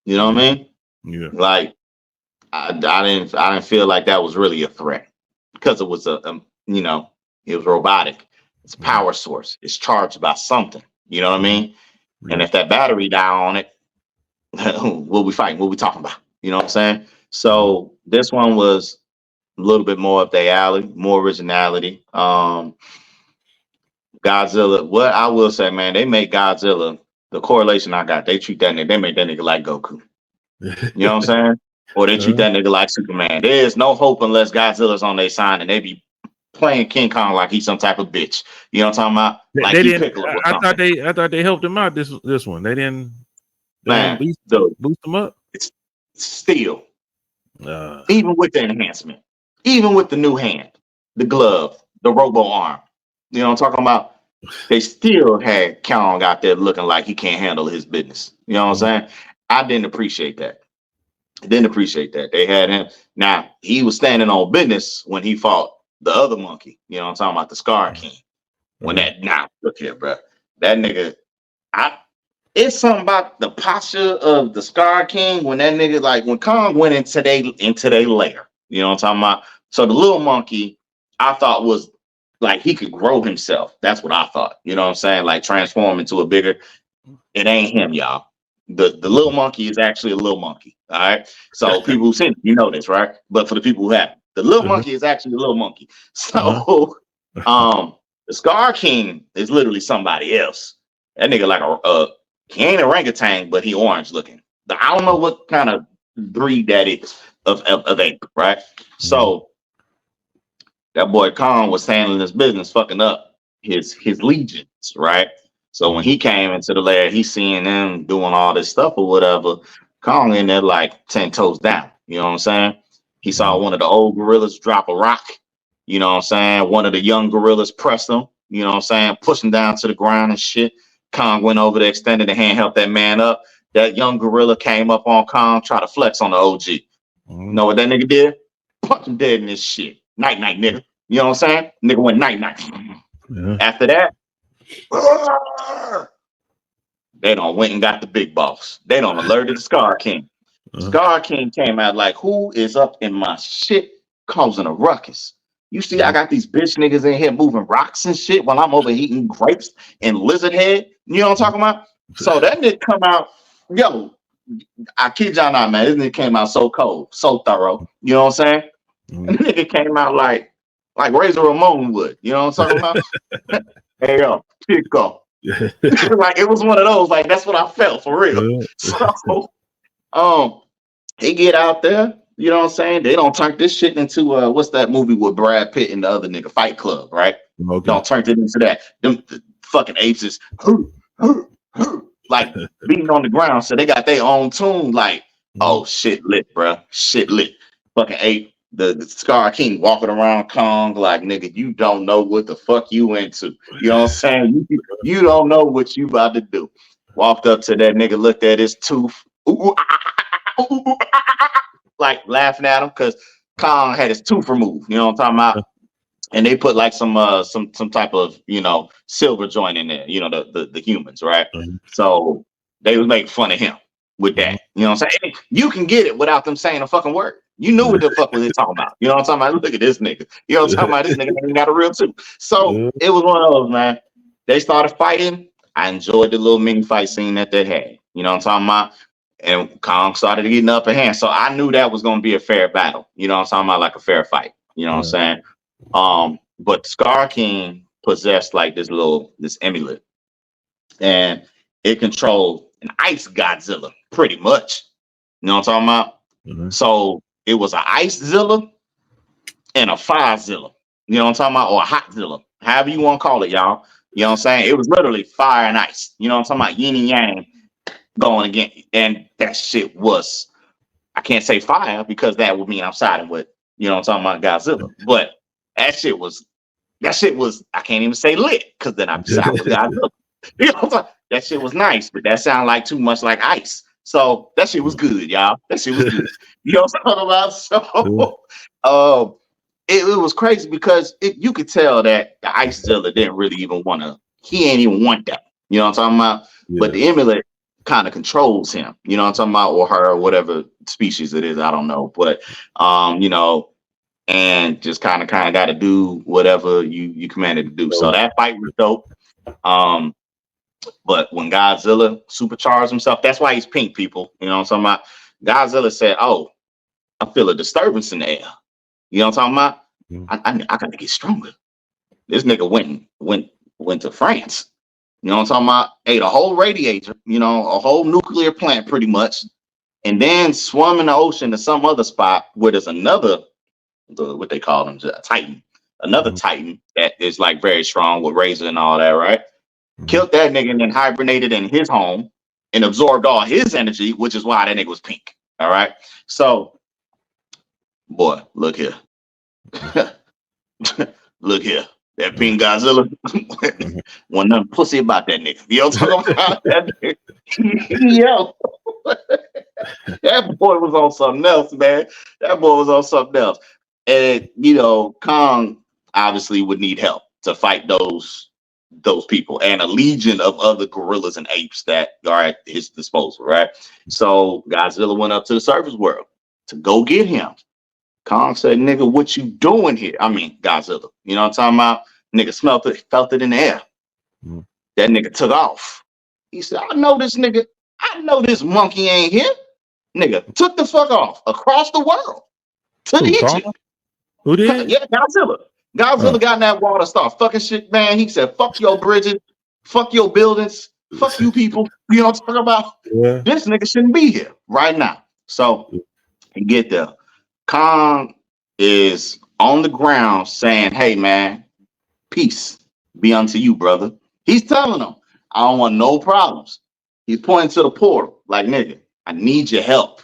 You know what I mean?
Yeah.
Like I didn't feel like that was really a threat because it was it was robotic. It's a power source. It's charged by something. You know what I mean? And if that battery die on it, what we fighting? What we talking about? You know what I'm saying? So this one was a little bit more up their alley, more originality. Godzilla. What I will say, man, they make Godzilla. The correlation I got, they treat that nigga. They make that nigga like Goku. You know what I'm saying? Or they treat that nigga like Superman. There is no hope unless Godzilla's on their side and they be playing King Kong like he's some type of bitch. You know what I'm talking about? Like
they
he
didn't.
Piccolo or
I
something.
thought they helped him out this one. They didn't.
Man,
boost him up.
It's still, even with the enhancement, even with the new hand, the glove, the robo arm. You know what I'm talking about? They still had Kong out there looking like he can't handle his business. You know what I'm saying? I didn't appreciate that. They had him. Now, he was standing on business when he fought the other monkey. You know what I'm talking about? The Scar King. When look here, bro. That nigga, it's something about the posture of the Scar King when that nigga, like when Kong went into their lair. You know what I'm talking about? So the little monkey, I thought was like he could grow himself. That's what I thought. You know what I'm saying? Like transform into a bigger. It ain't him, y'all. The little monkey is actually a little monkey. All right. So people who seen it, this, right? But for the people who haven't, the little monkey is actually a little monkey. So the Scar King is literally somebody else. That nigga like he ain't orangutan, but he orange looking. I don't know what kind of breed that is of ape, right? So that boy Kong was handling his business, fucking up his legions, right? So when he came into the lair, he seeing them doing all this stuff or whatever. Kong in there like 10 toes down. You know what I'm saying? He saw one of the old gorillas drop a rock. You know what I'm saying? One of the young gorillas pressed him. You know what I'm saying? Push him down to the ground and shit. Kong went over there, extended a hand, helped that man up. That young gorilla came up on Kong, tried to flex on the OG. You know what that nigga did? Punch him dead in this shit. Night, night, nigga. You know what I'm saying? Nigga went night, night. After that, they done went and got the big boss. They done alerted the Scar King. Scar King came out like, who is up in my shit causing a ruckus? You see, I got these bitch niggas in here moving rocks and shit while I'm over eating grapes and lizard head. You know what I'm talking about? So that nigga come out, yo, I kid y'all not, man. This nigga came out so cold, so thorough. You know what I'm saying? And the nigga came out like Razor Ramon would. You know what I'm talking about? Hey, yo, pick up. Like it was one of those, like that's what I felt for real. So he get out there, you know what I'm saying? They don't turn this shit into what's that movie with Brad Pitt and the other nigga, Fight Club, right? Don't turn it into that. Them fucking apes is like beating on the ground. So they got their own tune, like, oh shit lit, bro. Shit lit. Fucking ape. The Scar King walking around Kong like, nigga, you don't know what the fuck you into. You know what I'm saying? You don't know what you about to do. Walked up to that nigga, looked at his tooth, like laughing at him because Kong had his tooth removed. You know what I'm talking about? And they put like some type of silver joint in there. You know the humans, right? So they would make fun of him with that. You know what I'm saying? You can get it without them saying a fucking word. You knew what the fuck was they talking about. You know what I'm talking about? Look at this nigga. You know what I'm talking about? This nigga ain't got a real tooth. So it was one of those, man. they started fighting. I enjoyed the little mini fight scene that they had. You know what I'm talking about? And Kong started getting the upper hand. So I knew that was going to be a fair battle. You know what I'm talking about? Like a fair fight. You know what I'm saying? But Scar King possessed like this amulet. And it controlled an ice Godzilla, pretty much. You know what I'm talking about? So it was an Icezilla and a Firezilla. You know what I'm talking about? Or a Hotzilla. However you want to call it, y'all. You know what I'm saying? It was literally fire and ice. You know what I'm talking about? Yin and yang going again. And that shit was, I can't say fire because that would mean I'm siding with, you know what I'm talking about, Godzilla. But that shit was, I can't even say lit because then I'm siding with Godzilla. You know what I'm saying? That shit was nice, but that sounded like too much like ice. So that shit was good, y'all. That shit was good. You know what I'm talking about? So it was crazy because you could tell that the Icezilla didn't really even he ain't even want that. You know what I'm talking about? Yeah. But the amulet kind of controls him, you know what I'm talking about, or her, or whatever species it is, I don't know. But you know, and just kind of got to do whatever you commanded to do. So that fight was dope. But when Godzilla supercharged himself, that's why he's pink, people. You know what I'm talking about? Godzilla said, "Oh, I feel a disturbance in the air." You know what I'm talking about? I got to get stronger. This nigga went to France. You know what I'm talking about? Ate a whole radiator, you know, a whole nuclear plant pretty much, and then swum in the ocean to some other spot where there's what they call them, a Titan. Another Titan that is like very strong with Razor and all that, right? Killed that nigga and then hibernated in his home and absorbed all his energy, which is why that nigga was pink. All right. So, boy, look here. Look here. That pink Godzilla wasn't nothing pussy about that nigga. You know what I'm talking about? That nigga? Yo. That boy was on something else, man. That boy was on something else. And, you know, Kong obviously would need help to fight those people and a legion of other gorillas and apes that are at his disposal, right? So Godzilla went up to the surface world to go get him. Kong said, "Nigga, what you doing here?" I mean, Godzilla. You know what I'm talking about? Nigga felt it in the air. That nigga took off. He said, "I know this nigga. I know this monkey ain't here." Nigga took the fuck off across the world to the Egypt.
Who did?
Yeah, Godzilla. Godzilla got in that water, start fucking shit, man. He said, "Fuck your bridges, fuck your buildings, fuck you people." You know what I'm talking about? Yeah. This nigga shouldn't be here right now. So, and get there. Kong is on the ground saying, "Hey, man, peace be unto you, brother." He's telling them, "I don't want no problems." He's pointing to the portal, like, "Nigga, I need your help."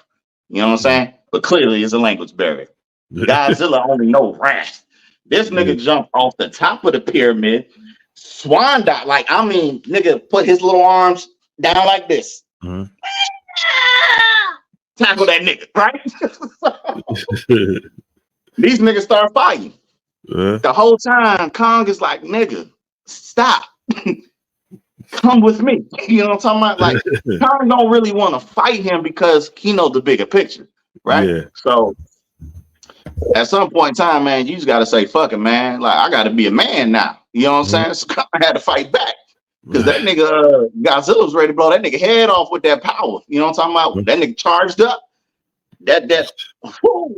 You know what I'm saying? But clearly, it's a language barrier. Godzilla only know wrath. This nigga jumped off the top of the pyramid, swan dive, nigga put his little arms down like this. Tackle that nigga, right? These niggas start fighting. The whole time, Kong is like, "Nigga, stop. Come with me." You know what I'm talking about? Like, Kong don't really want to fight him because he knows the bigger picture, right? Yeah. So at some point in time, man, you just got to say, "Fuck it, man. Like, I got to be a man now." You know what I'm saying? So I had to fight back because that nigga Godzilla was ready to blow that nigga head off with that power. You know what I'm talking about? That nigga charged up. That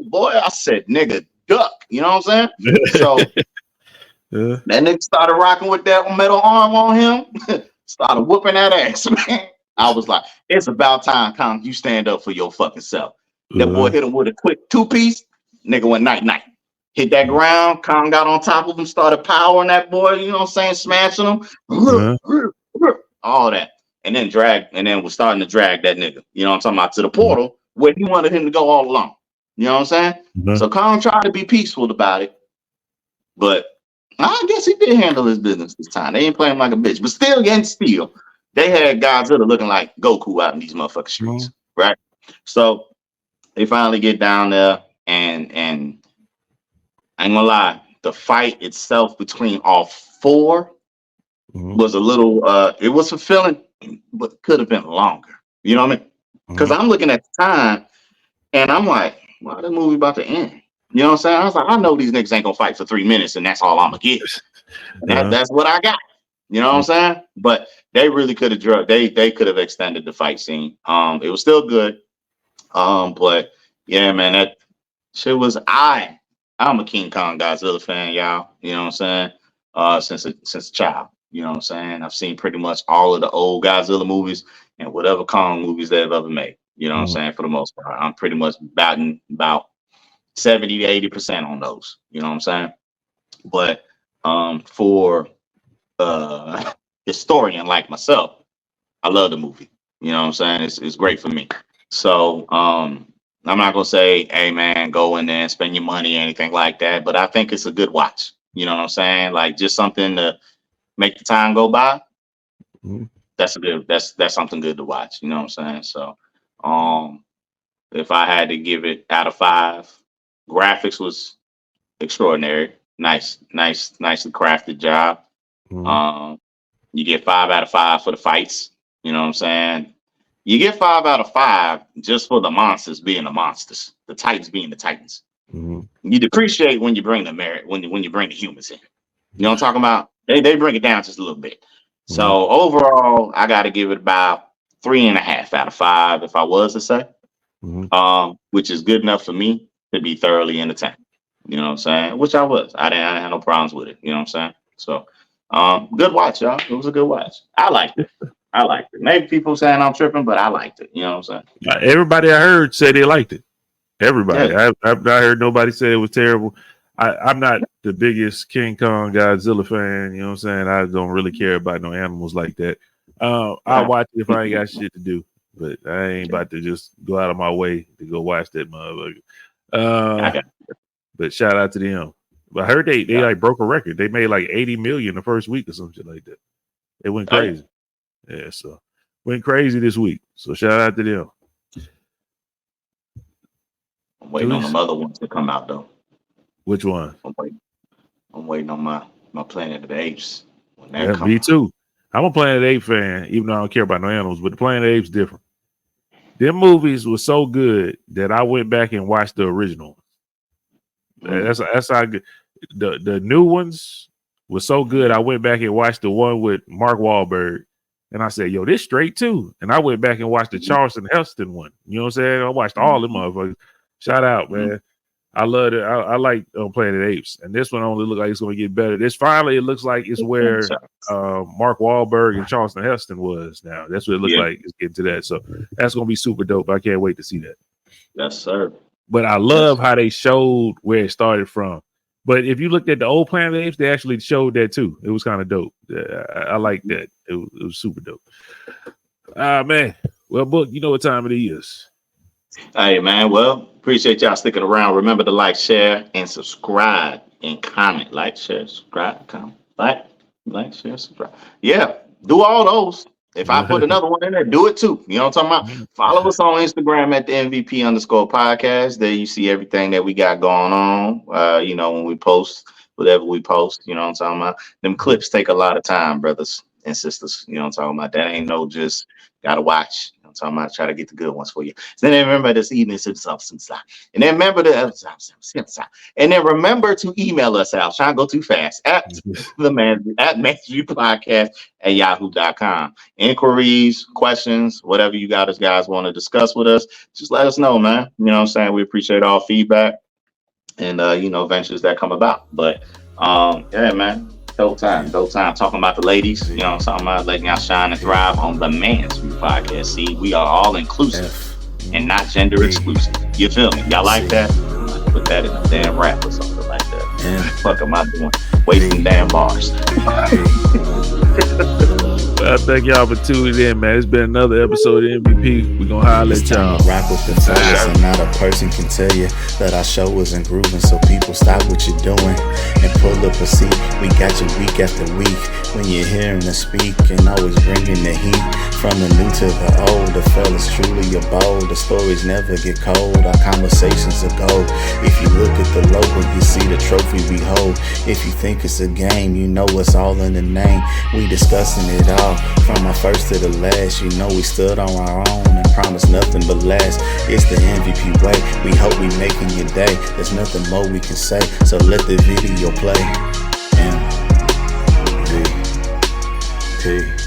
boy, I said, "Nigga, duck." You know what I'm saying? So that nigga started rocking with that metal arm on him. Started whooping that ass, man. I was like, "It's about time, Kong, you stand up for your fucking self." That boy hit him with a quick 2-piece. Nigga went night. Hit that ground. Kong got on top of him, started powering that boy, you know what I'm saying, smashing him. All that. And then was starting to drag that nigga, you know what I'm talking about, to the portal where he wanted him to go all along. You know what I'm saying? So Kong tried to be peaceful about it. But I guess he did handle his business this time. They ain't playing like a bitch. But still, they had Godzilla looking like Goku out in these motherfucking streets. Right? So they finally get down there. And I ain't gonna lie, the fight itself between all four was a little it was fulfilling, but could have been longer. You know what I mean? Because I'm looking at the time and I'm like, "Why the movie about to end?" You know what I'm saying? I was like, I know these niggas ain't gonna fight for 3 minutes and that's all I'm gonna get. That's what I got. You know what I'm saying? But they really could have they could have extended the fight scene. It was still good. But yeah, man, that shit was I'm a King Kong Godzilla fan, y'all. You know what I'm saying? Since a child. You know what I'm saying? I've seen pretty much all of the old Godzilla movies and whatever Kong movies they've ever made. You know what I'm saying? For the most part, I'm pretty much batting about 70 to 80% on those. You know what I'm saying? But for historian like myself, I love the movie. You know what I'm saying? It's great for me. So I'm not gonna say, hey man, go in there and spend your money or anything like that, but I think it's a good watch. You know what I'm saying? Like just something to make the time go by. That's something good to watch. You know what I'm saying? So if I had to give it out of 5, graphics was extraordinary. Nicely crafted job. You get 5 out of 5 for the fights. You know what I'm saying? You get 5 out of 5 just for the monsters being the monsters, the Titans being the Titans. You depreciate when you bring when you bring the humans in. You know what I'm talking about? They bring it down just a little bit. So overall, I got to give it about 3.5 out of 5 if I was to say, which is good enough for me to be thoroughly entertained. You know what I'm saying? Which I was. I didn't have no problems with it. You know what I'm saying? So good watch, y'all. It was a good watch. I liked it. Maybe people saying I'm tripping, but I liked it. You know what I'm saying?
Everybody I heard said they liked it. Everybody. Yeah. I've not heard nobody say it was terrible. I'm not the biggest King Kong Godzilla fan. You know what I'm saying? I don't really care about no animals like that. I'll watch it if I ain't got shit to do, but I ain't about to just go out of my way to go watch that motherfucker. But shout out to them. But I heard they like broke a record. They made like 80 million the first week or something like that. It went crazy. Yeah, so went crazy this week. So shout out to them.
I'm waiting on another one to come out though.
Which one?
I'm waiting on my Planet of the Apes.
Me too. I'm a Planet of the Apes fan, even though I don't care about no animals, but the Planet of the Apes different. Them movies were so good that I went back and watched the original. That's how good. The new ones were so good. I went back and watched the one with Mark Wahlberg, and I said, "Yo, this straight too." And I went back and watched the Charleston Heston one. You know what I'm saying? I watched all them motherfuckers. Shout out, man. I love it. I like Planet of the Apes, and this one only looks like it's going to get better. It looks like it's where Mark Wahlberg and Charleston Heston was now. That's what it looks like. It's getting to that, so that's going to be super dope. I can't wait to see that.
Yes, sir.
But I love how they showed where it started from. But if you looked at the old Planet of the Apes, they actually showed that too. It was kind of dope. I like that. It was super dope. Man. Well, Book, you know what time it is.
Hey, man. Well, appreciate y'all sticking around. Remember to like, share, and subscribe and comment. Like, share, subscribe, comment. Like, share, subscribe. Yeah, do all those. If I put another one in there, do it too. You know what I'm talking about? Follow us on Instagram at the MVP_podcast. There you see everything that we got going on. When we post, whatever we post, you know what I'm talking about? Them clips take a lot of time, brothers and sisters. You know what I'm talking about? That ain't no just gotta watch. You know what I'm talking about? Try to get the good ones for you. So then remember this evening, and then remember to email us out. Trying to go too fast at MVPODCAST@yahoo.com. Inquiries, questions, whatever you guys want to discuss with us, just let us know, man. You know what I'm saying? We appreciate all feedback and ventures that come about. But yeah, man. Dope time talking about the ladies, you know what I'm talking about, letting y'all shine and thrive on the Man's View podcast. See, we are all inclusive and not gender exclusive. You feel me? Y'all like that? Put that in a damn rap or something like that.
Yeah.
Fuck am I doing? Wasting damn bars.
Well, thank y'all for tuning in, man. It's been another episode of MVP. We're gonna holler at y'all.
Rock with the fellas, and not a person can tell you that our show wasn't grooving. So people, stop what you're doing and pull up a seat. We got you week after week. When you're hearing us speak and always bringing the heat. From the new to the old, the fellas truly are bold. The stories never get cold. Our conversations are gold. If you look at the logo, you see the trophy we hold. If you think it's a game, you know it's all in the name. We discussing it all. From our first to the last, you know we stood on our own and promised nothing but last. It's the MVP way. We hope we making your day. There's nothing more we can say, so let the video play. MVP. MVP.